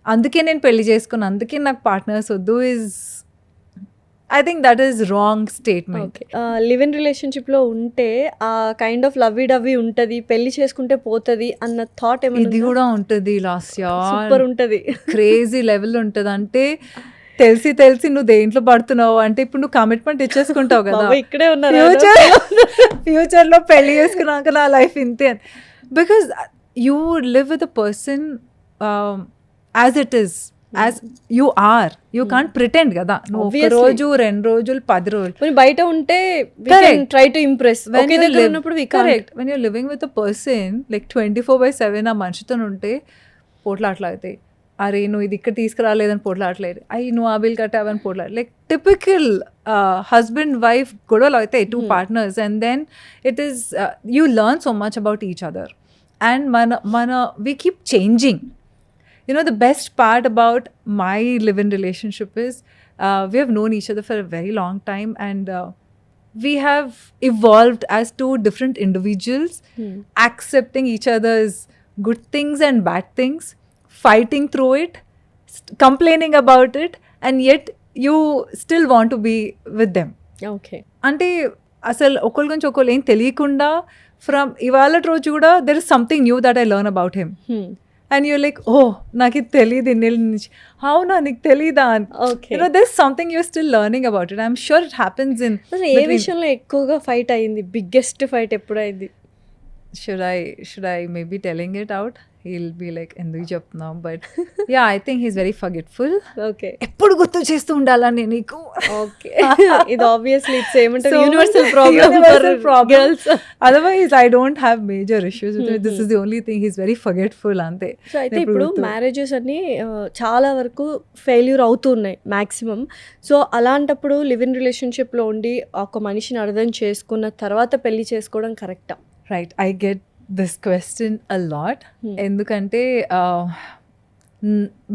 అందుకే నేను పెళ్లి చేసుకుని, అందుకే నాకు పార్ట్నర్స్ వద్దు, is I think that is wrong statement. Live in రిలేషన్షిప్లో ఉంటే ఆ కైండ్ ఆఫ్ లవ్వీ డవ్వీ ఉంటుంది, పెళ్లి చేసుకుంటే పోతుంది అన్న థాట్ ఏమైనా? ఇది కూడా ఉంటుంది, లాస్ట్ సూపర్ ఉంటుంది, క్రేజీ లెవెల్ ఉంటుంది. అంటే తెలిసి నువ్వు దేంట్లో పడుతున్నావు అంటే ఇప్పుడు నువ్వు కమిట్మెంట్ ఇచ్చేసుకుంటావు కదా, ఇక్కడే ఉన్నారు ఫ్యూచర్లో పెళ్లి చేసుకున్నాక నా లైఫ్ ఇంతే అని. Because you live with a person as it is, as you are. You can't pretend కదా, నువ్వు 1 రోజు 2 రోజులు 10 రోజులు బయట ఉంటే try to impress. Correct. When you're living with a person like 24/7 ఆ మనిషితో ఉంటే పోట్లాట్లు అవుతాయి. అరే నువ్వు ఇది ఇక్కడ తీసుకురాలేదని పోట్లాడలేదు, నువ్వు ఆ బిల్ కట్టావని పోట్లాడు. లైక్ టిపికల్ హస్బెండ్ వైఫ్ గొడవలు అవుతాయి, 2 partners, and then it is you learn so much about each other. And మన we keep changing. You know, the best part about my live-in relationship is we have known each other for a very long time, and we have evolved as 2 different individuals, accepting each other's good things and bad things, fighting through it, complaining about it, and yet you still want to be with them. Okay. అంటే అసలు ఒకరి గురించి ఒకళ్ళు ఏం తెలియకుండా from ఇవాళ రోజు కూడా there is something new that I learn about him and you like oh నాకు ఇది తెలియదు ఇన్నేళ్ళ నుంచి అవునా నీకు తెలీదా అని okay. There is something you still learning about it I'm sure it happens in అసలు ఏ విషయంలో ఎక్కువగా ఫైట్ అయింది? బిగ్గెస్ట్ ఫైట్ ఎప్పుడైంది? should I maybe telling it out? He'll be like ఎందుకు చెప్తున్నావు but yeah I think he's very forgetful. Okay. ఎప్పుడు గుర్తు చేస్తూ ఉండాలని నీకు. ఓకే. ఇది ఆబ్వియస్లీ ఇట్స్ ఏమంటారు universal problem for girls. Otherwise I don't have major issues with this is the only thing he's very forgetful అంతే. సో అయితే ఇప్పుడు మ్యారేజెస్ అన్ని చాలా వరకు ఫెయిల్యూర్ అవుతున్నాయి మ్యాక్సిమం. సో అలాంటప్పుడు లివ్ ఇన్ రిలేషన్షిప్లో ఉండి ఒక మనిషిని అర్థం చేసుకున్న తర్వాత పెళ్లి చేసుకోవడం కరెక్టా? Right, I get this question a lot. ఎందుకంటే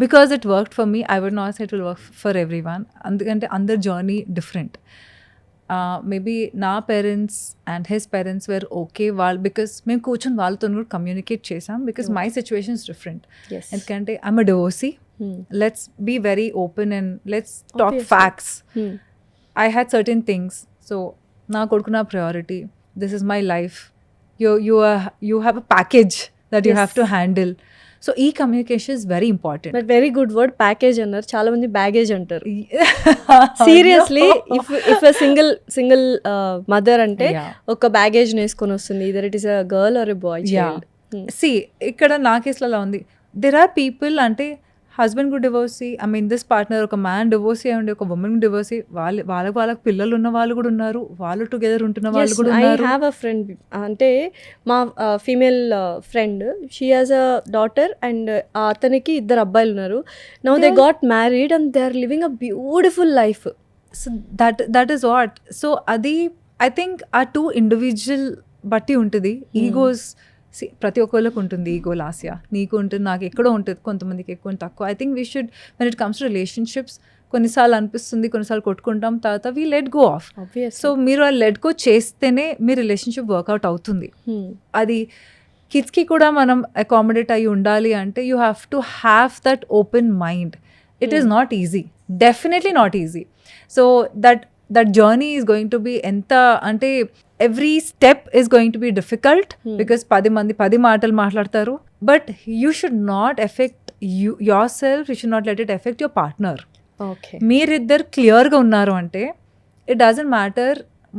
because it worked for me, I would not say it will work for everyone. ఎందుకంటే అందర్ జర్నీ డిఫరెంట్. మేబీ నా parents and his parents were okay వాళ్ళు because మేము కూర్చొని వాళ్ళతో కూడా communicate చేసాం because my situation is different. ఎందుకంటే I'm a divorcee, let's be very open and let's talk facts. I had certain things. So, na kodukuna priority. This is my life. You have a package that you have to handle. So, e-communication is very important. But very good word package అన్నారు, చాలా మంది baggage అంటారు. Seriously if single mother అంటే ఒక baggage వేసుకొని వస్తుంది, either it is a girl or a boy child. See, ఇక్కడ నా కేసులో అలా ఉంది. There are people అంటే హస్బెండ్ కూడా divorcee, I mean this partner ఒక మ్యాన్ డివోర్సీ అయ్యండి, ఒక ఉమెన్ డివోర్సీ, వాళ్ళకి పిల్లలు ఉన్న వాళ్ళు కూడా ఉన్నారు, వాళ్ళు టుగెదర్ ఉంటున్న వాళ్ళు కూడా ఉన్నారు. ఐ హ్యావ్ అ ఫ్రెండ్, అంటే మా female friend, she has a daughter and అతనికి 2 అబ్బాయిలు ఉన్నారు. Now they got married and they are living a beautiful life. So that is what. సో అది ఐ థింక్ ఆ 2 ఇండివిజువల్ బట్టి ఉంటుంది. ఈగోస్ ప్రతి ఒక్కళ్ళకి ఉంటుంది ఈగో, లాస్యా నీకు ఉంటుంది, నాకు ఎక్కడో ఉంటుంది, కొంతమందికి ఎక్కువ తక్కువ. I think we should when it comes to relationships కొన్నిసార్లు అనిపిస్తుంది, కొన్నిసార్లు కొట్టుకుంటాం, తర్వాత we let go of. So మీరు ఆ లెట్ గో చేస్తేనే మీ రిలేషన్షిప్ వర్కౌట్ అవుతుంది. అది కిడ్స్కి కూడా మనం అకామిడేట్ అయ్యి ఉండాలి అంటే you have to have that open mind. It is not easy, definitely not easy. So that journey is going to be ఎంత అంటే every step is going to be difficult because 10 మంది 10 మాటలు మాట్లాడతారు. But you should not affect yourself, you should not let it affect your partner. Okay. మీరిద్దరు క్లియర్గా ఉన్నారు అంటే it doesn't matter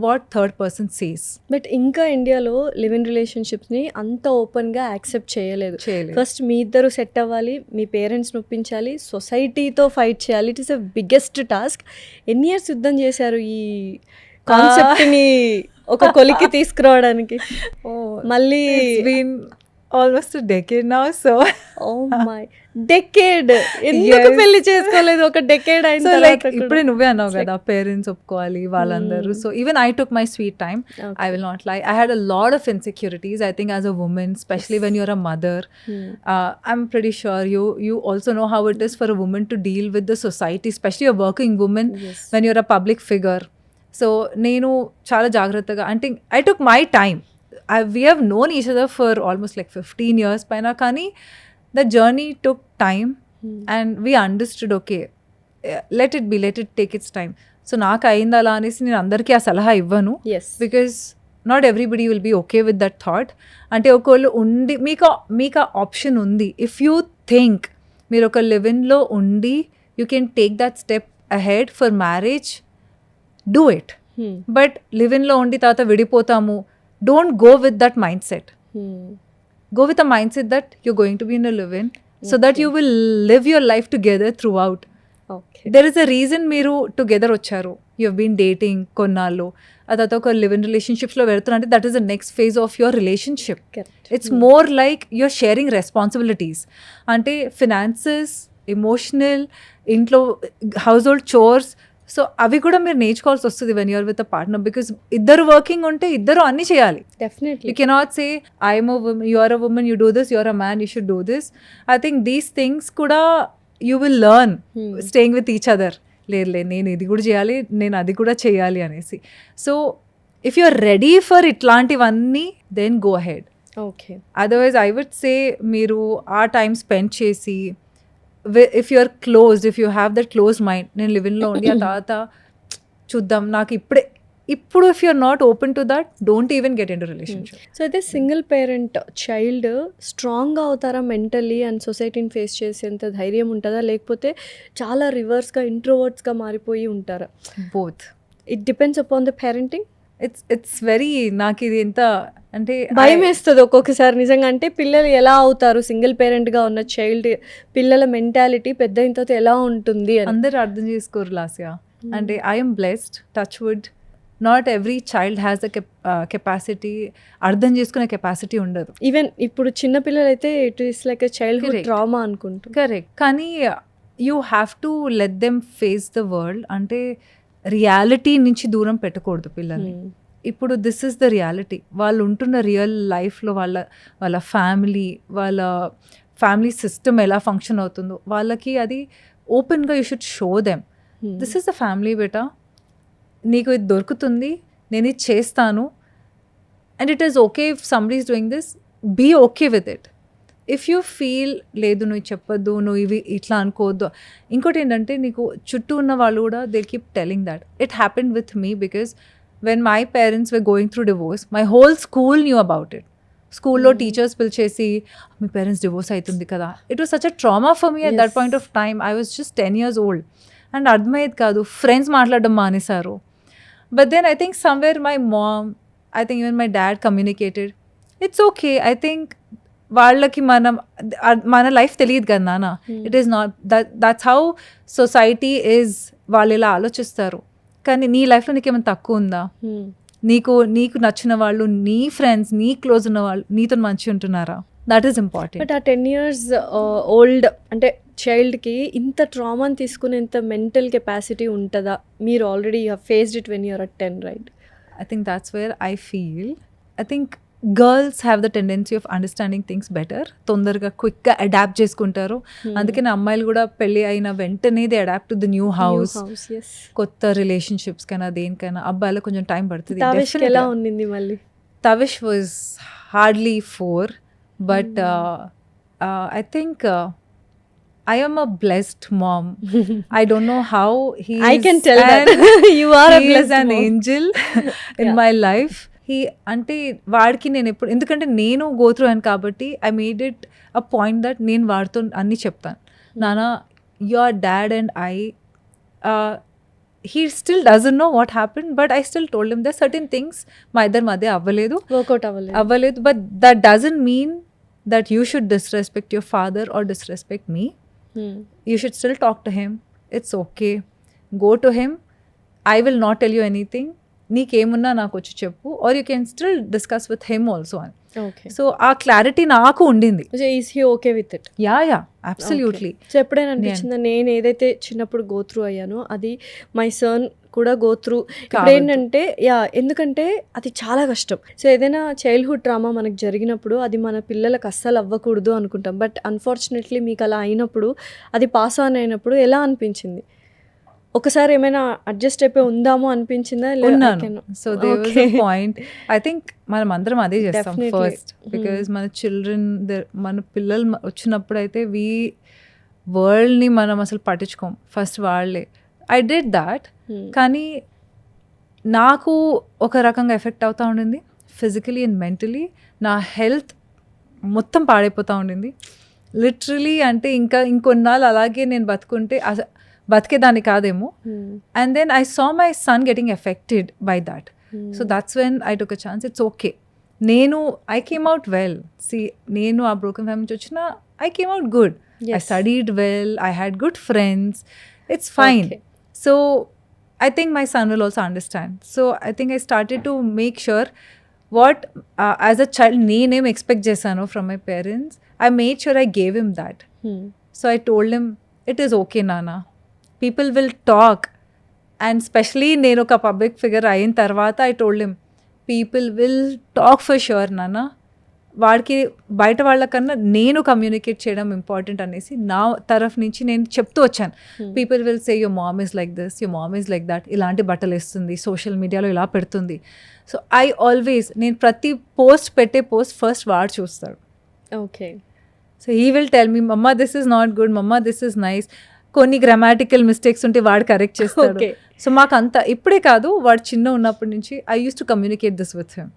what third person says. But ఇంకా ఇండియాలో live in రిలేషన్షిప్స్ని అంత ఓపెన్గా యాక్సెప్ట్ చేయలేదు. ఫస్ట్ మీ ఇద్దరు సెట్ అవ్వాలి, మీ పేరెంట్స్ని ఒప్పించాలి, సొసైటీతో ఫైట్ చేయాలి. It is a biggest task. ఎన్ని ఇయర్స్ యుద్ధం చేశారు ఈ కాన్సెప్ట్ని ఒక కొలికి తీసుకురావడానికి? మళ్ళీ almost decade now. So decade ఎందుకు పెళ్లి చేసుకోలేదు? ఒక డెకేడ్ అయిన తర్వాత ఇప్పుడే నువ్వే అన్నావు కదా పేరెంట్స్ ఒప్పుకోవాలి వాళ్ళందరూ. So even I took my sweet time, I will not lie. I had a lot of insecurities. I think as a woman, specially when you're a mother, I'm pretty sure you also know how it is for a woman to deal with the society, especially a working woman when you're a public figure. So నేను చాలా జాగ్రత్తగా అంటే I took my time. We have known each other for almost like 15 years paina, kani the journey took time and we understood, okay, let it take its time. So naaku ayinda ala anesi nenu andarki aa salaha ivvanu, because not everybody will be okay with that thought. Ante okollu undi meeka option undi, if you think meer oka live in lo undi you can take that step ahead for marriage, do it. But live in lo undi tata vidipotamu, don't go with that mindset. Go with a mindset that you're going to be in a live-in, so that you will live your life together throughout. Okay. There is a reason మీరు together వచ్చారు. You have been dating కొన్నాళ్ళు, అదొక ఒక live-in relationships-లో వెళ్తున్నా, that is the next phase of your relationship. Correct. It's more like you're sharing responsibilities. అంటే finances, emotional, ఇంట్లో household chores, so అవి కూడా మీరు నేర్చుకోవాల్సి వస్తుంది when you're with a partner, because ఇద్దరు వర్కింగ్ ఉంటే ఇద్దరు అన్ని చేయాలి. Definitely you cannot say I'm a woman, you are a woman, you do this, you are a man, you should do this. I think these things కూడా you will learn staying with each other. లేదు నేను ఇది కూడా చేయాలి, నేను అది కూడా చేయాలి అనేసి. So if you are ready for ఇట్లాంటివన్నీ then go ahead. Okay. Otherwise I would say మీరు ఆ టైం స్పెండ్ చేసి, if you're closed, if you have that closed mind, నేను లివ్ ఇన్లో ఉండి ఆ తర్వాత చూద్దాం నాకు ఇప్పుడు if you're not open to that don't even get into relationship. So అయితే సింగిల్ పేరెంట్ చైల్డ్ స్ట్రాంగ్గా అవుతారా మెంటల్లీ అండ్ సొసైటీని ఫేస్ చేసేంత ధైర్యం ఉంటుందా, లేకపోతే చాలా రివర్స్గా ఇంట్రోవర్ట్స్గా మారిపోయి ఉంటారా? Both. It depends upon the parenting. It's very, నాకు ఇది ఎంత అంటే భయం వేస్తుంది ఒక్కొక్కసారి నిజంగా. అంటే పిల్లలు ఎలా అవుతారు సింగిల్ పేరెంట్గా ఉన్న చైల్డ్, పిల్లల మెంటాలిటీ పెద్ద అయిన తర్వాత ఎలా ఉంటుంది అని అందరూ అర్థం చేసుకోరు లాస్యా. అంటే I'm blessed, touch wood, not every child has the capacity, అర్థం చేసుకునే కెపాసిటీ ఉండదు. ఈవెన్ ఇప్పుడు చిన్న పిల్లలు అయితే it is like a childhood Correct. Trauma అనుకుంటారు. కరెక్ట్. కానీ you have to let them face the world. అంటే రియాలిటీ నుంచి దూరం పెట్టకూడదు పిల్లల్ని. ఇప్పుడు దిస్ ఇస్ ద రియాలిటీ. వాళ్ళు ఉంటున్న రియల్ లైఫ్లో వాళ్ళ ఫ్యామిలీ సిస్టమ్ ఎలా ఫంక్షన్ అవుతుందో వాళ్ళకి అది ఓపెన్గా you should show them. This is the family beta, నీకు ఇది దొరుకుతుంది, నేను ఇది చేస్తాను, and it is okay if somebody is doing this, be okay with it. If you feel లేదు నువ్వు చెప్పొద్దు, నువ్వు ఇవి ఇట్లా అనుకోవద్దు. ఇంకోటి ఏంటంటే నీకు చుట్టూ ఉన్న వాళ్ళు కూడా they keep telling that. It happened with me because when my parents were going through divorce, my whole school knew about it. స్కూల్లో టీచర్స్ పిలిచేసి మీ పేరెంట్స్ డివోర్స్ అవుతుంది కదా. It was such a trauma for me at that point of time. I was just 10 years old and అర్థమయ్యేది కాదు. Friends మాట్లాడడం మానేశారు. But then I think somewhere my mom, I think even my dad communicated, it's okay. I think వాళ్ళకి మన life తెలియదు కదా నాన్న. It is not that's how society is. వాళ్ళు ఇలా ఆలోచిస్తారు. కానీ నీ లైఫ్లో నీకేమైనా తక్కువ ఉందా? నీకు నచ్చిన వాళ్ళు, నీ ఫ్రెండ్స్, నీ క్లోజ్ ఉన్న వాళ్ళు నీతో మంచి ఉంటున్నారా? That is important. బట్ ఆ 10 years ఓల్డ్ అంటే చైల్డ్కి ఇంత ట్రామాని తీసుకునేంత మెంటల్ కెపాసిటీ ఉంటుందా? మీరు already you have faced it when you're at 10, right? I think that's where I feel. I think girls have the tendency of understanding things better. తొందరగా క్విక్గా adapt చేసుకుంటారు. అందుకని అమ్మాయిలు కూడా పెళ్ళి అయిన వెంటనే they adapt to the new house, కొత్త రిలేషన్షిప్స్ కైనా దేనికైనా. అబ్బాయిలకు కొంచెం టైం పడుతుంది. తావిష్కి ఎలా ఉండింది మళ్ళీ? Tavish was hardly 4, but I think I am a blessed mom. I don't know how he is. I can tell that. You are a blessed an mom. angel in my life. అంటే వాడికి నేను ఎప్పుడు, ఎందుకంటే నేను go through అయ్యాను కాబట్టి I made it a point that నేను వాడితో అన్నీ చెప్తాను. నానా, your dad and he still doesn't know what happened, but I still told him there are certain things మా ఇద్దరి మధ్య వర్కౌట్ అవ్వలేదు, but that doesn't mean that you should disrespect your father or disrespect me. You should still talk to him. It's okay. Go to him. I will not tell you anything. నీకేమున్నా నాకు వచ్చి చెప్పు, or you can still discuss with him also అని. Okay. So ఆ clarity నాకు ఉండింది. Is he okay with it? Yeah absolutely. So ఎప్పుడైనా అనిపించిందా నేను ఏదైతే చిన్నప్పుడు గో త్రూ అయ్యానో అది మై సన్ కూడా గో త్రూ? ఇప్పుడు ఏంటంటే ఎందుకంటే అది చాలా కష్టం. సో ఏదైనా చైల్డ్హుడ్ ట్రామా మనకు జరిగినప్పుడు అది మన పిల్లలకు అస్సలు అవ్వకూడదు అనుకుంటాం. బట్ అన్ఫార్చునేట్లీ మీకు అలా అయినప్పుడు, అది పాస్ ఆన్ అయినప్పుడు ఎలా అనిపించింది? ఒకసారి ఏమైనా అడ్జస్ట్ అయిపోయి ఉందామో అనిపించిందా? ఉన్నాను. So there was a point. I think మనం అందరం అదే చేస్తాం ఫస్ట్, బికాజ్ మన చిల్డ్రన్, మన పిల్లలు వచ్చినప్పుడు అయితే వరల్డ్ని మనం అసలు పట్టించుకోం, ఫస్ట్ వాళ్ళే. I did that. కానీ నాకు ఒక రకంగా ఎఫెక్ట్ అవుతూ ఉండింది ఫిజికలీ అండ్ మెంటలీ. నా హెల్త్ మొత్తం పాడైపోతూ ఉండింది లిటరలీ. అంటే ఇంకొన్నాళ్ళు అలాగే నేను బతికేదాన్ని కాదేమో. And then I saw my son getting affected by that. So that's when I took a chance. It's okay. I came out well. నేను ఆ బ్రోకెన్ ఫ్యామిలీ నుంచి వచ్చిన I came out good. I studied well, I had good friends, it's fine. So I think my son will also understand. So I think I started to make sure what as a child నేనేం expect చేశాను from my parents, I made sure I gave him that. So I told him, it is okay Nana, people will talk. And especially నేను ఒక public figure అయిన తర్వాత I told him, people will talk for sure Nana. వాడికి బయట వాళ్ళకన్నా నేను communicate చేయడం important అనేసి నా తరఫు నుంచి నేను చెప్తూ వచ్చాను. People will say your mom is like this, your mom is like that, ఇలాంటి బట్టలు వేస్తుంది, సోషల్ మీడియాలో ఇలా పెడుతుంది. సో ఐ ఆల్వేస్, నేను ప్రతి పెట్టే పోస్ట్ ఫస్ట్ వాడు చూస్తాడు. Okay. So he will tell me, మమ్మా దిస్ ఈజ్ నాట్ గుడ్, మమ్మా దిస్ ఈజ్ నైస్. కొన్ని గ్రామాటికల్ మిస్టేక్స్ ఉంటే వాడు కరెక్ట్ చేస్తాడు. సో మాకు అంత ఇప్పుడే కాదు, వాడు చిన్న ఉన్నప్పటి నుంచి I use to communicate this with him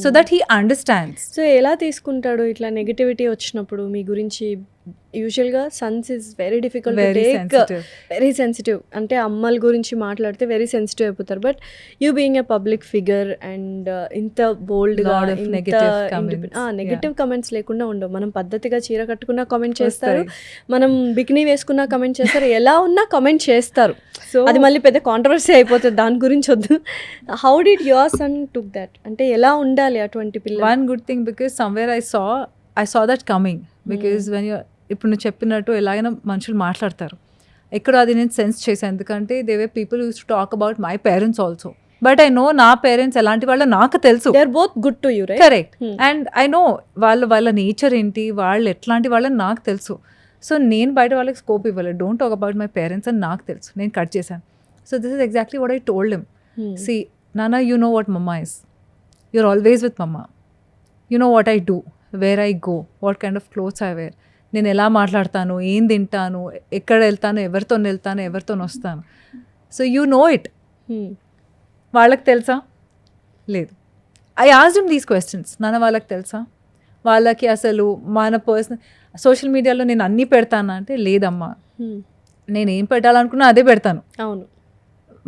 so that he understands. So ఎలా తీసుకుంటాడు ఇట్లా నెగటివిటీ వచ్చినప్పుడు మీ గురించి? యూజువల్గా Sons is very difficult to take, very sensitive. అంటే అమ్మల గురించి మాట్లాడితే వెరీ సెన్సిటివ్ అయిపోతారు. But you being a public figure and ఇంత బోల్డ్గా నెగటివ్ కమెంట్స్ లేకుండా ఉండవు. మనం పద్ధతిగా చీర కట్టుకున్నా కామెంట్ చేస్తారు, మనం బికినీ వేసుకున్నా కామెంట్ చేస్తారు, ఎలా ఉన్నా కామెంట్ చేస్తారు. సో అది మళ్ళీ పెద్ద కాంట్రవర్సీ అయిపోతుంది, దాని గురించి వద్దు. How did your son took that? అంటే ఎలా ఉండాలి అటువంటి పిల్లలు? One good thing, because somewhere I saw that coming. Because when you, ఇప్పుడు నువ్వు చెప్పినట్టు ఎలాగైనా మనుషులు మాట్లాడతారు, ఎక్కడ అది నేను సెన్స్ చేశాను. ఎందుకంటే they way people use to talk about my parents also, but I know నా పేరెంట్స్ ఎలాంటి వాళ్ళో నాకు తెలుసు. They are both good to you, right? Correct. And I know వాళ్ళ నేచర్ ఏంటి, వాళ్ళు ఎట్లాంటి వాళ్ళని నాకు తెలుసు. సో నేను బయట వాళ్ళకి స్కోప్ ఇవ్వలేదు. Don't talk about my parents అని నాకు తెలుసు, నేను కట్ చేశాను. So this is exactly what I told him. See నానా, you know what mamma is, you're always with mamma. You know what I do, where I go, what kind of clothes I wear, నేను ఎలా మాట్లాడతాను, ఏం తింటాను, ఎక్కడ వెళ్తాను, ఎవరితో వెళ్తాను, ఎవరితో వస్తాను. So you know it. వాళ్ళకి తెలుసా? లేదు. I asked him these questions. నాన్న వాళ్ళకి తెలుసా? వాళ్ళకి అసలు మన పర్సనల్ సోషల్ మీడియాలో నేను అన్నీ పెడతానా అంటే లేదమ్మా, నేను ఏం పెట్టాలనుకున్నా అదే పెడతాను. అవును.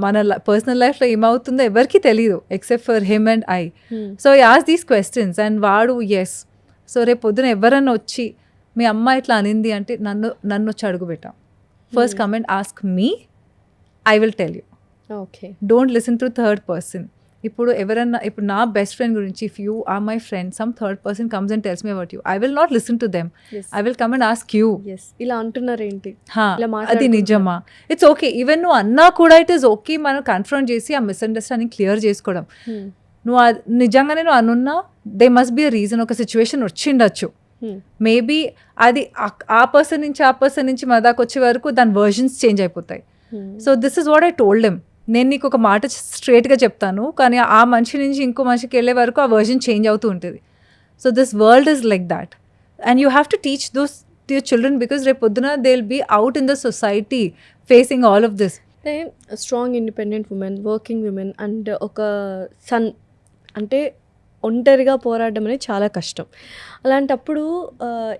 మన పర్సనల్ లైఫ్లో ఏమవుతుందో ఎవరికి తెలియదు except for him and I. So I ask these questions and వాడు ఎస్. సో రేపు పొద్దున ఎవరన్నా వచ్చి మీ అమ్మ ఇట్లా అనింది అంటే నన్ను వచ్చి అడుగు పెట్టాం. First come and ask me, I will tell you. Okay, don't listen to third person. ఇప్పుడు ఎవరన్నా, ఇప్పుడు నా బెస్ట్ ఫ్రెండ్ గురించి, if you are my friend, some third person comes and tells me about you, I will not listen to them, I will come and ask you. ఇలా అంటున్నారేంటి, అది నిజమా? It's okay. Even నువ్వు అన్నా కూడా it is okay, మనం confront చేసి ఆ మిస్అండర్స్టాండింగ్ క్లియర్ చేసుకోవడం. నువ్వు నిజంగానే నువ్వు అనున్నా there must be a reason, ఒక సిచ్యువేషన్ వచ్చిండొచ్చు. మేబీ అది ఆ పర్సన్ నుంచి మా దాకా వచ్చే వరకు దాని వర్జన్స్ చేంజ్ అయిపోతాయి. So this is what I told him. నేను నీకు ఒక మాట స్ట్రేట్గా చెప్తాను, కానీ ఆ మనిషి నుంచి ఇంకో మనిషికి వెళ్ళే వరకు ఆ వర్జన్ చేంజ్ అవుతూ ఉంటుంది. So this world is like that and you have to teach those to your children, because రేపు పొద్దున they will be out in the society facing all of this. అంటే strong independent women, working women and ఒక son అంటే ఒంటరిగా పోరాడడం అనేది చాలా కష్టం. అలాంటప్పుడు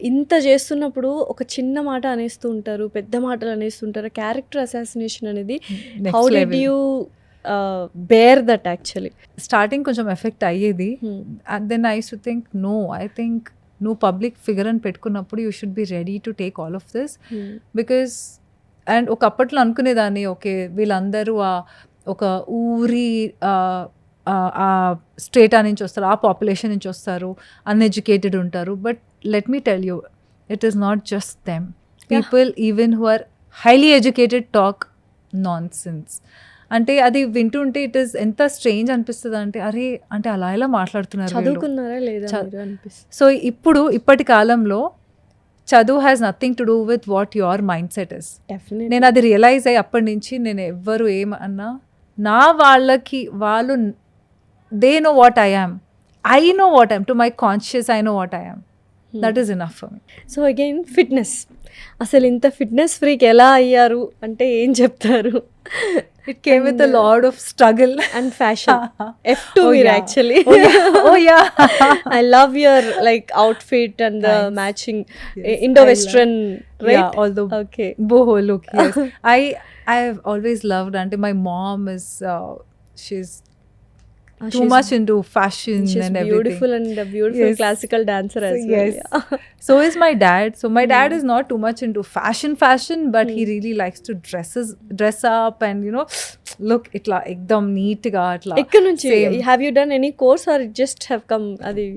ఇంత చేస్తున్నప్పుడు ఒక చిన్న మాట అనేస్తూ ఉంటారు, పెద్ద మాటలు అనేస్తుంటారు. క్యారెక్టర్ అసాసినేషన్ అనేది how did you bear that? Actually starting కొంచెం ఎఫెక్ట్ అయ్యేది. Then I use to think no, I think నువ్వు పబ్లిక్ ఫిగర్ అని పెట్టుకున్నప్పుడు you should be ready to take all of this. Because and ఒకప్పట్లో అనుకునేదాన్ని, okay వీళ్ళందరూ ఒక ఊరి ఆ స్టేటా నుంచి వస్తారు, ఆ పాపులేషన్ నుంచి వస్తారు, అన్ఎడ్యుకేటెడ్ ఉంటారు. But let me tell you, it is not just them. People even who are highly educated talk nonsense. అంటే అది వింటుంటే ఇట్ ఈస్ ఎంత స్ట్రేంజ్ అనిపిస్తుంది అంటే, అరే అంటే అలా ఎలా మాట్లాడుతున్నారు, చదువుకున్నారా లేదా అనిపిస్తుంది. సో ఇప్పటి కాలంలో చదువు has nothing to do with what your mind set is. నేను అది రియలైజ్ అయ్యి అప్పటి నుంచి నేను ఎవ్వరు ఏమన్నా నా వాళ్ళకి వాళ్ళు they know what I am, I know what I am, to my conscious I know what I am. That is enough for me. So again, fitness. అసలు ఇంత ఫిట్నెస్ ఫ్రీక్ ఎలా అయ్యారు అంటే ఏం చెప్తారు? It came with a lot of struggle and fashion. F2 wear actually. Oh yeah. I love your like outfit and the matching Indo-Western, right? Yeah, all the okay boho look. Yes. I've always loved, and my mom is she's too much into fashion and everything. Beautiful and a beautiful classical dancer as well. Yes. So is my dad. So my dad is not too much into fashion, but he really likes to dress up and look itla ekdam neat ga atla. Ekkada nunchi have you done any course or just have come adi?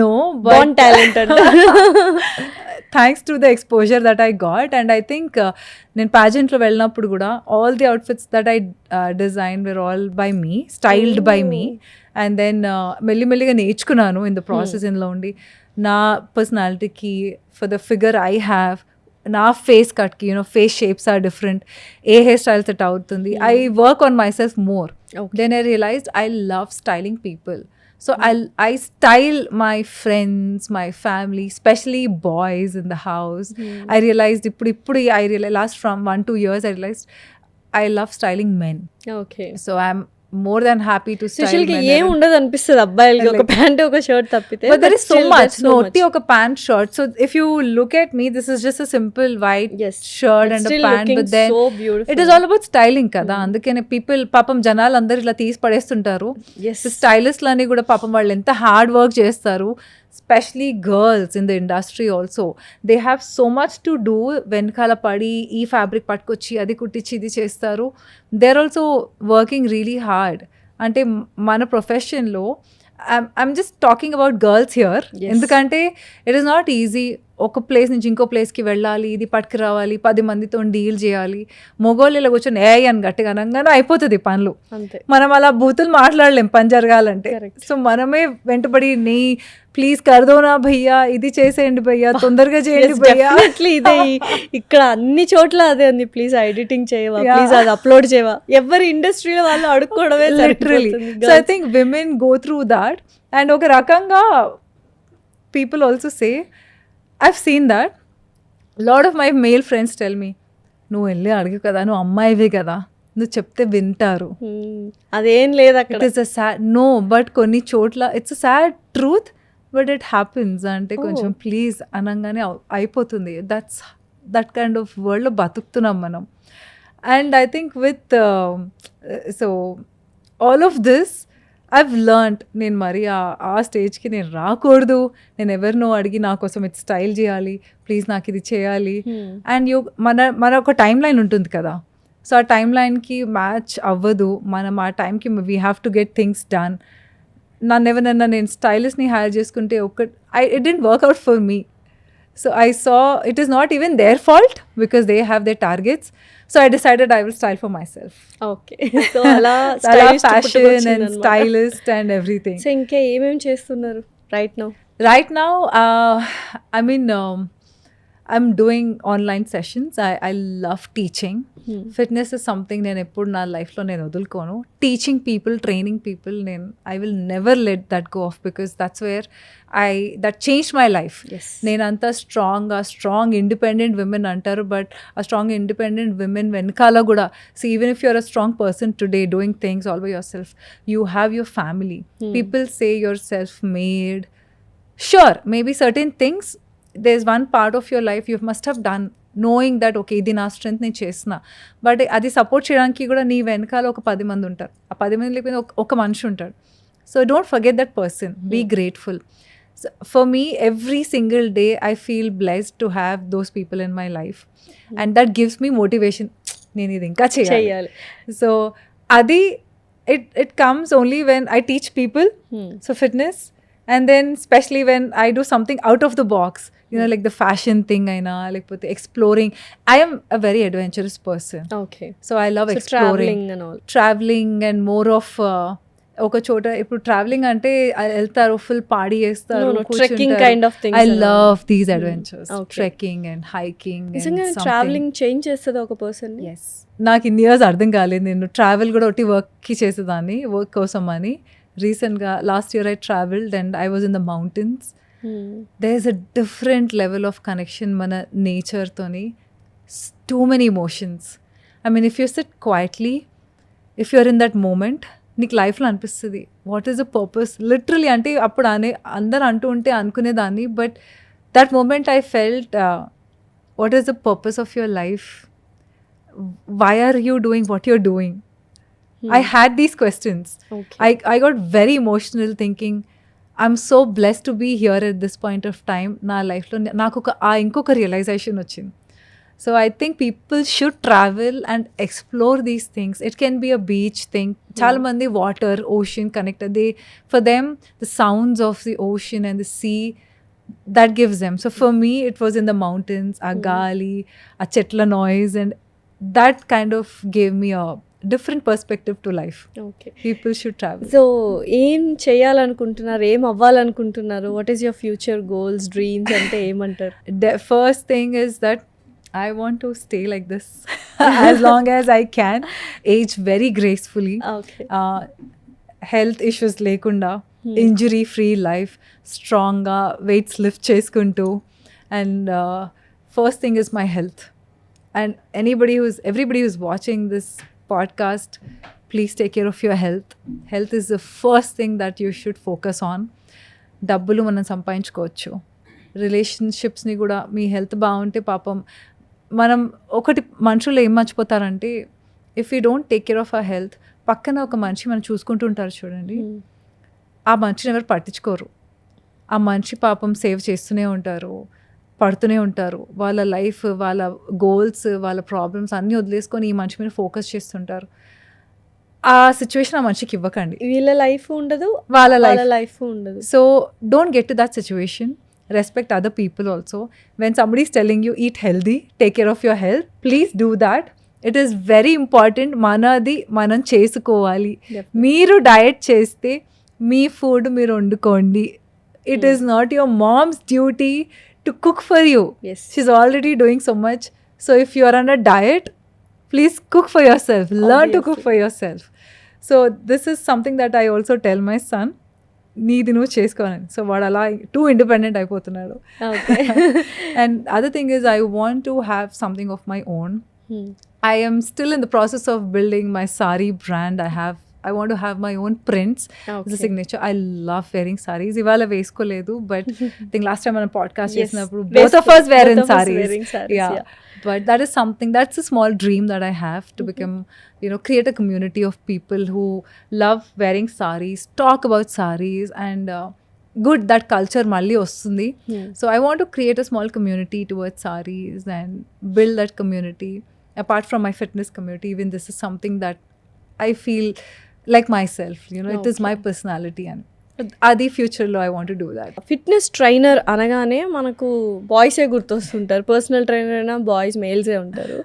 No, but born talented. Thanks to the exposure that I got, and I think నేను pageantలో వెళ్ళినప్పుడు కూడా all the outfits that I designed were all by me, styled by me, and then మెల్లిమెల్లిగా నేర్చుకున్నాను in the process. ఇందులో ఉండి నా పర్సనాలిటీకి, for the figure I have, నా ఫేస్ కట్కి ఫేస్ షేప్స్ ఆర్ డిఫరెంట్, ఏ హెయిర్ స్టైల్ సెట్ అవుతుంది. I work on myself more. Then I realised I love styling people. So I style my friends, my family, especially boys in the house. I realized last from 1-2 years I realized I love styling men. Okay. So I'm more than happy to style స్పెషల్గా men. ఏం ఉండదు అనిపిస్తుంది అబ్బాయిలకి, ఒక pant ఒక shirt తప్పితే. But there is so still much. there's so No, much. only oka pant shirt. So if you look at me, this is just a simple white Yes. shirt But and a still pant. looking But then so beautiful. it is all about styling కదా. అందుకనే people పాపం జనాలు అందరు ఇలా తీసి పడేస్తుంటారు. Yes. స్టైలిస్ట్లు అని కూడా పాపం వాళ్ళు ఎంత హార్డ్ వర్క్ చేస్తారు. Specially girls in the industry also they have so much to do. వెనకాల పడి ఈ ఫ్యాబ్రిక్ పట్టుకొచ్చి అది కుట్టించి ఇది చేస్తారు. They are also working really hard. అంటే మన ప్రొఫెషన్లో I'm just talking about girls here. ఎందుకంటే ఇట్ ఈస్ నాట్ ఈజీ. ఒక ప్లేస్ నుంచి ఇంకో ప్లేస్కి వెళ్ళాలి, ఇది పట్టుకు రావాలి, 10 మందితో డీల్ చేయాలి. మొగోళ్ళు కూర్చొని ఏ అని గట్టిగా అనగానే అయిపోతుంది పనులు. అంతే. మనం అలా బూతులు మాట్లాడలేం పని జరగాలంటే. సో మనమే వెంటబడి నీ ప్లీజ్ కర్దోనా భయ్యా, ఇది చేసేయండి భయ్యా, తొందరగా చేయండి భయ్యా. ఇదే ఇక్కడ అన్ని చోట్ల అదే ఉంది. ప్లీజ్ ఎడిటింగ్ చేయవా, ప్లీజ్ అది అప్లోడ్ చేయవా. ఎవరి ఇండస్ట్రీలో వాళ్ళు అడుక్కోవడమే literally. So I think women go through that. And ఒక రకంగా people also say, I've seen that. Lot of my male friends tell me, నువ్వు వెళ్ళి అడుగు కదా, నువ్వు అమ్మాయివే కదా, నువ్వు చెప్తే వింటారు. అదేం లేదు అక్కడ. It is a sad no, but కొన్ని చోట్ల it's a sad truth, but it happens. అంటే కొంచెం ప్లీజ్ అనగానే అయిపోతుంది. దట్ కైండ్ ఆఫ్ వరల్డ్లో బతుకుతున్నాం మనం. And I think with so all of this I've learned. నేను మరి ఆ స్టేజ్కి నేను రాకూడదు. నేను ఎవరినో అడిగి నా కోసం ఇది స్టైల్ చేయాలి, ప్లీజ్ నాకు ఇది చేయాలి. అండ్ మన ఒక టైం లైన్ ఉంటుంది కదా. సో ఆ టైం లైన్కి మ్యాచ్ అవ్వదు. మనం ఆ టైంకి we have to get things done. నన్ను ఎవరన్నా నేను స్టైలిస్ట్ని హైర్ చేసుకుంటే it didn't work out for me. So I saw it is not even their fault because they have their targets. So I decided I will style for myself. Okay. So అలా fashion and stylist and everything. So ఇంకా ఏమేమి చేస్తున్నారు right now? Right now, I mean, I'm doing online sessions. I love teaching. Fitness is something నేను ఎప్పుడు నా లైఫ్లో నేను వదులుకోను. Teaching people, training people, I will never let that go off because that's where that changed my life. నేను అంతా strong independent women అంటారు, but ఆ స్ట్రాంగ్ ఇండిపెండెంట్ విమెన్ వెనకాల కూడా even if you're a strong person today doing things all by yourself, you have your family. People say you're self-made. Sure, maybe certain things, there's one part of your life you must have done knowing that okay, ఇది నా strength నేను చేసిన, but అది support చేయడానికి కూడా నీ వెనకాల ఒక 10 మంది ఉంటారు. ఆ 10 మంది లేకపోతే ఒక మనిషి ఉంటాడు. So don't forget that person, be grateful. So for me, every single day I feel blessed to have those people in my life, and that gives me motivation. నేను ఇది ఇంకా చేయాలి. So అది it comes only when I teach people. So fitness. And then especially when I do something out of the box, like the fashion thing aina, like exploring. I am a very adventurous person. Okay. So I love exploring. Traveling and all. Traveling and more of ఒక చోట ఇప్పుడు travelling అంటే వెళ్తారు, full పాడి చేస్తారు, trekking kind of things. I love these adventures, trekking and hiking. Travelling change చేస్తుంది ఒక person. Yes. నాకు ఇన్ని ఇయర్స్ అర్థం కాలేదు. నేను ట్రావెల్ కూడా ఒకటి వర్క్కి చేసేదాన్ని, వర్క్ కోసం అని. రీసెంట్గా last year I traveled and I was in the mountains. There's a different level of connection మన నేచర్తోని. Too many emotions. I mean, if you sit quietly, if you're in that moment, నీకు లైఫ్లో అనిపిస్తుంది what is the purpose. Literally అంటే అప్పుడు అందరు అంటూ ఉంటే అనుకునేదాన్ని, but that moment I felt what is the purpose of your life, why are you doing what you're doing. I had these questions. Okay. I got very emotional thinking, I'm so blessed to be here at this point of time. Na life lo naku inkoka realization ochindi. So I think people should travel and explore these things. It can be a beach thing. Chala mandi water, ocean connected. For them, the sounds of the ocean and the sea, that gives them. So for me, it was in the mountains, a gali, a chetla noise, and that kind of gave me a different perspective to life. Okay. People should travel. So ఏం చేయాలనుకుంటున్నారు, ఏం అవ్వాలనుకుంటున్నారు, what is your future goals, dreams అంటే ఏమంటారు? The first thing is that I want to stay like this as long as I can, age very gracefully. Okay. Health issues lekunda, injury free life, strong weights lift cheskuntu, and first thing is my health. and everybody who's watching this podcast, please take care of your health. Health is the first thing that you should focus on. డబ్బులు మనం సంపాదించుకోవచ్చు, రిలేషన్షిప్స్ని కూడా మీ health బాగుంటే పాపం మనం ఒకటి మనుషులు ఏం మర్చిపోతారంటే if you don't take care of our health, పక్కన ఒక మనిషి మనం చూసుకుంటూ ఉంటారు చూడండి, ఆ మనిషిని ఎవరు పట్టించుకోరు. ఆ మనిషి పాపం సేవ్ చేస్తూనే ఉంటారు, పడుతూనే ఉంటారు, వాళ్ళ లైఫ్, వాళ్ళ గోల్స్, వాళ్ళ ప్రాబ్లమ్స్ అన్నీ వదిలేసుకొని ఈ మనిషి మీద ఫోకస్ చేస్తుంటారు. ఆ సిచ్యువేషన్ ఆ మనిషికి ఇవ్వకండి. వీళ్ళ లైఫ్ ఉండదు, వాళ్ళ లైఫ్ ఉండదు. So don't get to that situation. Respect other people also. When somebody is telling you eat healthy, take care of your health, please do that. It is very important. మనది మనం చేసుకోవాలి. మీరు diet చేస్తే మీ food మీరు వండుకోండి. It is not your mom's duty to cook for you. Yes. She's already doing so much. So if you are on a diet, please cook for yourself. Learn to cook for yourself. So this is something that I also tell my son. నీది నువ్వు చేసుకోవాలని. So వాడు అలా two independent అయిపోతున్నాడు. And other thing is I want to have something of my own. I am still in the process of building my sari brand. I want to have my own prints as a signature. I love wearing sarees. ఇవాళ వేసుకోలేదు, but I think last time మనం podcast చేసినప్పుడు both of us were in sarees. Yeah. But that is something, that's a small dream that I have to become, create a community of people who love wearing sarees, talk about sarees, and good, that culture malli ostundi. So I want to create a small community towards sarees and build that community. Apart from my fitness community, even this is something that I feel like myself, it is my personality, and అది ఫ్యూచర్లో I want to do that. Fitness trainer అనగానే మనకు బాయ్సే గుర్తొస్తుంటారు. Personal trainer అయినా boys, మేల్సే ఉంటారు.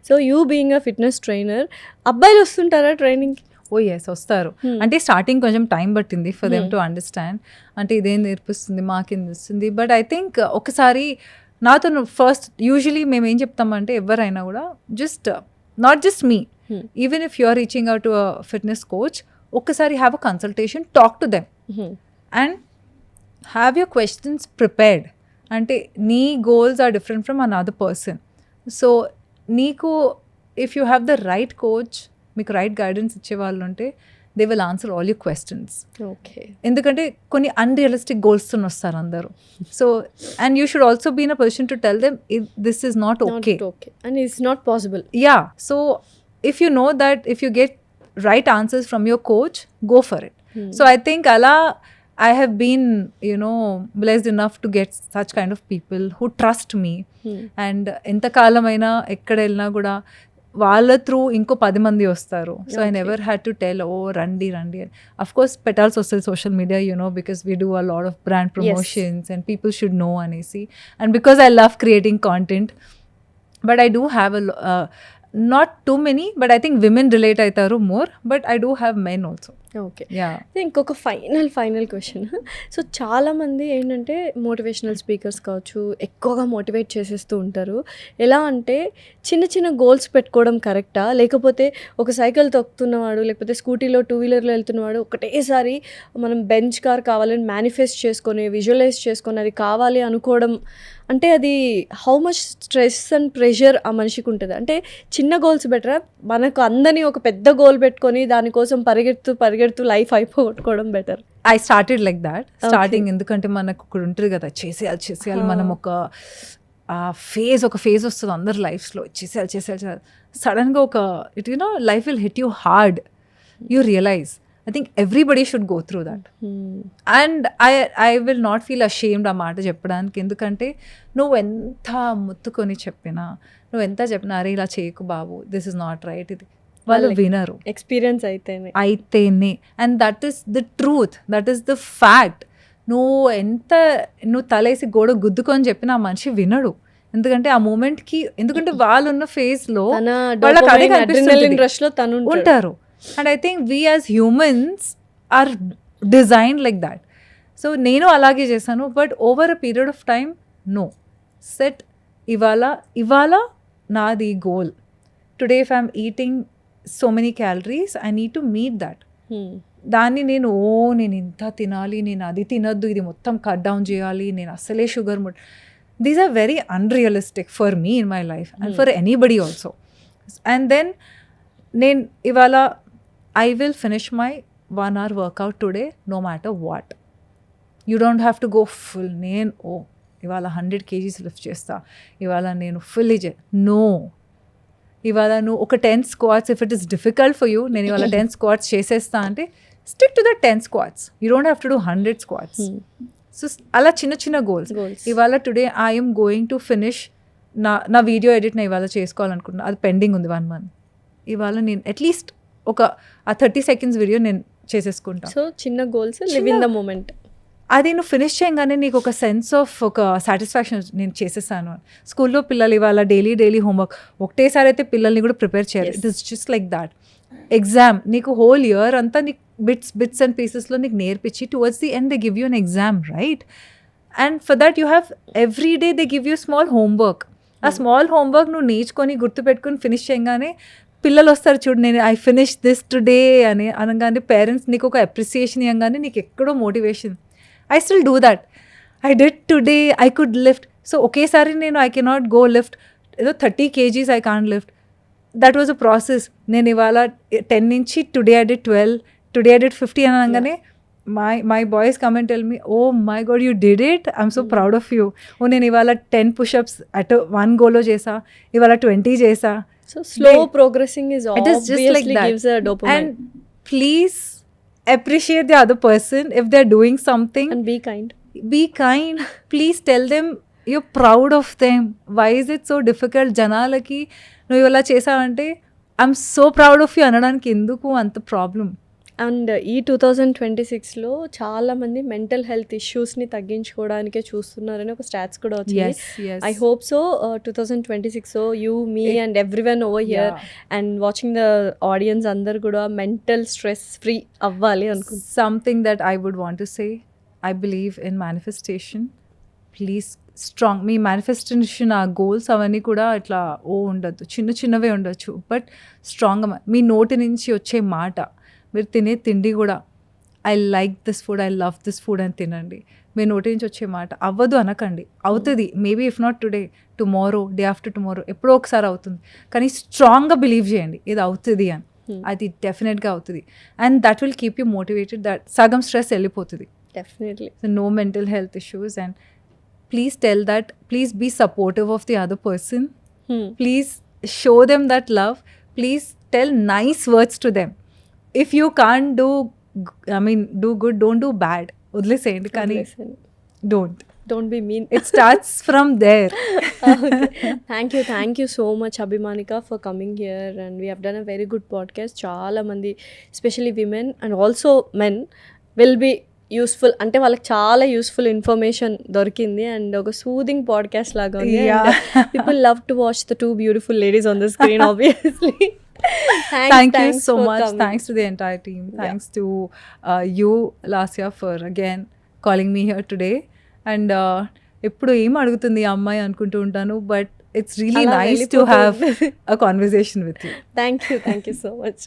So you being a fitness trainer, అబ్బాయిలు వస్తుంటారా ట్రైనింగ్కి? ఓ yes, వస్తారు. అంటే స్టార్టింగ్ కొంచెం టైం పట్టింది ఫర్ దెమ్ టు అండర్స్టాండ్, అంటే ఇదేం నేర్పిస్తుంది, మాకేం ఇస్తుంది. బట్ ఐ థింక్ ఒకసారి నాతో ఫస్ట్ యూజువలీ మేము ఏం చెప్తామంటే ఎవరైనా కూడా not just me, even if you are reaching out to a fitness coach, ఒక్కసారి have a consultation, talk to them and have your questions prepared. అంటే నీ goals are different from another person. So నీకు if you have the right coach, మీకు right guidance ఇచ్చేవాళ్ళు ఉంటే they will answer all your questions. Okay, ఎందుకంటే కొన్ని unrealistic గోల్స్తో వస్తారు అందరూ. So and you should also be in a position to tell them this is not okay and it's not possible. Yeah, so if you know that if you get right answers from your coach, go for it. So I think I have been blessed enough to get such kind of people who trust me. And ఎంత కాలమైనా ఎక్కడ వెళ్ళినా కూడా వాళ్ళ through ఇంకో 10 మంది వస్తారు. So I never had to tell రండి of course పెట్టాల్సి వస్తుంది social media, because we do a lot of brand promotions and people should know అనేసి, and because I love creating content, but I do have not too many, but I think women relate aitaru more, but I do have men also. Okay, yeah. ఇంకొక final question. So చాలామంది ఏంటంటే motivational speakers కావచ్చు, ఎక్కువగా motivate చేసేస్తూ ఉంటారు. ఎలా అంటే చిన్న గోల్స్ పెట్టుకోవడం కరెక్టా, లేకపోతే ఒక సైకిల్ తొక్కుతున్నవాడు, లేకపోతే స్కూటీలో 2-వీలర్లో వెళ్తున్నవాడు ఒకటేసారి మనం బెంచ్ కార్ కావాలని మేనిఫెస్ట్ చేసుకొని, విజువలైజ్ చేసుకొని అది కావాలి అనుకోవడం, అంటే అది how much stress and pressure ఆ మనిషికి ఉంటుంది? అంటే చిన్న గోల్స్ బెటరా, మనకు అందని ఒక పెద్ద గోల్ పెట్టుకొని దానికోసం పరిగెడుతూ లైఫ్ అయిపోగొట్టుకోవడం better? I started like that. Starting ఎందుకంటే మనకు ఒకటి ఉంటుంది కదా, చేసేయాలి మనం, ఒక ఫేజ్ వస్తుంది అందరి లైఫ్స్లో, చేసేయాలి. సడన్గా life will hit you hard, you realize. I think everybody should go through that. And I will not feel ashamed ఆ మాట చెప్పడానికి. ఎందుకంటే నువ్వు ఎంత ముత్తుకొని చెప్పినా, నువ్వు ఎంత చెప్పినా, అరే ఇలా చేయకు బాబు, దిస్ ఇస్ నాట్ రైట్, ఇది వాళ్ళు వినరు. ఎక్స్పీరియన్స్ అయితేనే. And that is the truth, that is the fact. నువ్వు తలేసి గోడ గుద్దుకొని చెప్పిన ఆ మనిషి వినడు. ఎందుకంటే ఆ మూమెంట్కి, ఎందుకంటే వాళ్ళు ఉన్న ఫేజ్లో వాళ్ళకి అదే కనిపిస్తుంది, ఉంటారు. And I think we as humans are designed like that. So నేను అలాగే చేశాను. But over a period of time set ఇవాళ నాది goal. Today if I'm eating so many calories, I need to meet that. దాన్ని నేను ఇంత తినాలి, నేను అది తినొద్దు, ఇది మొత్తం కట్ డౌన్ చేయాలి, నేను అస్సలే sugar these are very unrealistic for me in my life and for anybody also. And then నేను ఇవాళ I will finish my 1 hour workout today no matter what. You don't have to go full. నేను ఇవాళ 100 kgs lift చేస్తా, ఇవాళ నేను fully no. ఇవాళ నువ్వు ఒక 10 squats, if it is difficult for you, నేను ఇవాళ 10 squats చేసేస్తా అంటే stick to the 10 squats. You don't have to do 100 squats. So అలా చిన్న చిన్న గోల్స్. ఇవాళ today I'm going to finish నా వీడియో ఎడిట్ నేను ఇవాళ చేసుకోవాలనుకుంటున్నా, అది పెండింగ్ ఉంది 1 month. ఇవాళ నేను అట్లీస్ట్ ఒక 30 seconds వీడియో నేను చేసేసుకుంటా. సో చిన్న goals, live in the moment. అది నువ్వు ఫినిష్ చేయగానే నీకు ఒక సెన్స్ ఆఫ్ ఒక సాటిస్ఫాక్షన్, నేను చేసేసాను. స్కూల్లో పిల్లలు ఇవాళ డైలీ హోంవర్క్ ఒకటేసారి అయితే పిల్లల్ని కూడా ప్రిపేర్ చేయాలి. It is just like that. Exam నీకు హోల్ ఇయర్ అంతా నీకు బిట్స్ అండ్ పీసెస్లో నీకు నేర్పించి towards the end they give you an exam, right? And for that you have every day they give you small homework. ఆ small homework నువ్వు నేర్చుకొని గుర్తుపెట్టుకొని finish చేయగానే పిల్లలు వస్తారు చూడు, నేను ఐ ఫినిష్ దిస్ టుడే అని అనగానే పేరెంట్స్ నీకు ఒక అప్రిసియేషన్ ఇవ్వగానే నీకు ఎక్కడో motivation. I still do that. I did today, I could lift. So ఒకేసారి నేను I cannot go lift, 30 kgs I can't lift. That was a process. నేను ఇవాళ 10 నుంచి today I did 12, today I did 50 అని అనగానే my boys come and tell me, oh my god, you did it, I'm so proud of you. నేను ఇవాళ 10 push-ups at 1 goలో చేసా, ఇవాళ 20 చేసా. So slow progressing is it is just like that. Gives a dopamine. And please appreciate the other person if they're doing something. And be kind. Please tell them you're proud of them. Why is it so difficult? జనాలకి నువ్వు ఇలా చేసావంటే I'm so proud of you అనడానికి ఎందుకు అంత problem? And ఈ 2026లో చాలామంది mental health ఇష్యూస్ని తగ్గించుకోవడానికే చూస్తున్నారని ఒక స్టాట్స్ కూడా వచ్చింది. I hope so 2026 so you, me and everyone over here and watching the audience అందరు కూడా మెంటల్ స్ట్రెస్ ఫ్రీ అవ్వాలి అనుకుంటున్నాను. Something that I would want to say, I believe in manifestation. Please strong, మీ manifestation ఆ goals అవన్నీ కూడా ఇట్లా ఉండొద్దు, చిన్నవే ఉండొచ్చు, బట్ స్ట్రాంగ్గా మీ నోటి నుంచి వచ్చే మాట, మీరు తినే తిండి కూడా I like this food, I love this food అని తినండి. మీ నోటి నుంచి వచ్చే మాట అవ్వదు అనకండి, అవుతుంది. Maybe if not today, tomorrow, day after tomorrow, ఎప్పుడో ఒకసారి అవుతుంది. కానీ స్ట్రాంగ్గా బిలీవ్ చేయండి ఇది అవుతుంది అని. అది డెఫినెట్గా అవుతుంది. And that will keep you motivated. That సగం స్ట్రెస్ వెళ్ళిపోతుంది. Definitely. So no mental health issues. And please tell that, please be supportive of the other person. Please show them that love. Please tell nice words to them. If you can't do good, don't do bad. వదిలేసేయండి, కానీ don't be mean. It starts from there. Thank you so much అభిమానిక for coming here and we have done a very good podcast. చాలామంది especially women and also men will be useful, అంటే వాళ్ళకి చాలా useful information దొరికింది and ఒక soothing podcast లాగా ఉంది. People love to watch the 2 beautiful ladies on the screen obviously. Thank you so much. Thanks to the entire team. Thanks to you, Lasya, for again calling me here today. And ఎప్పుడు ఏం అడుగుతుంది ఆ అమ్మాయి అనుకుంటూ ఉంటాను, but it's really nice to have a conversation with you. Thank you so much.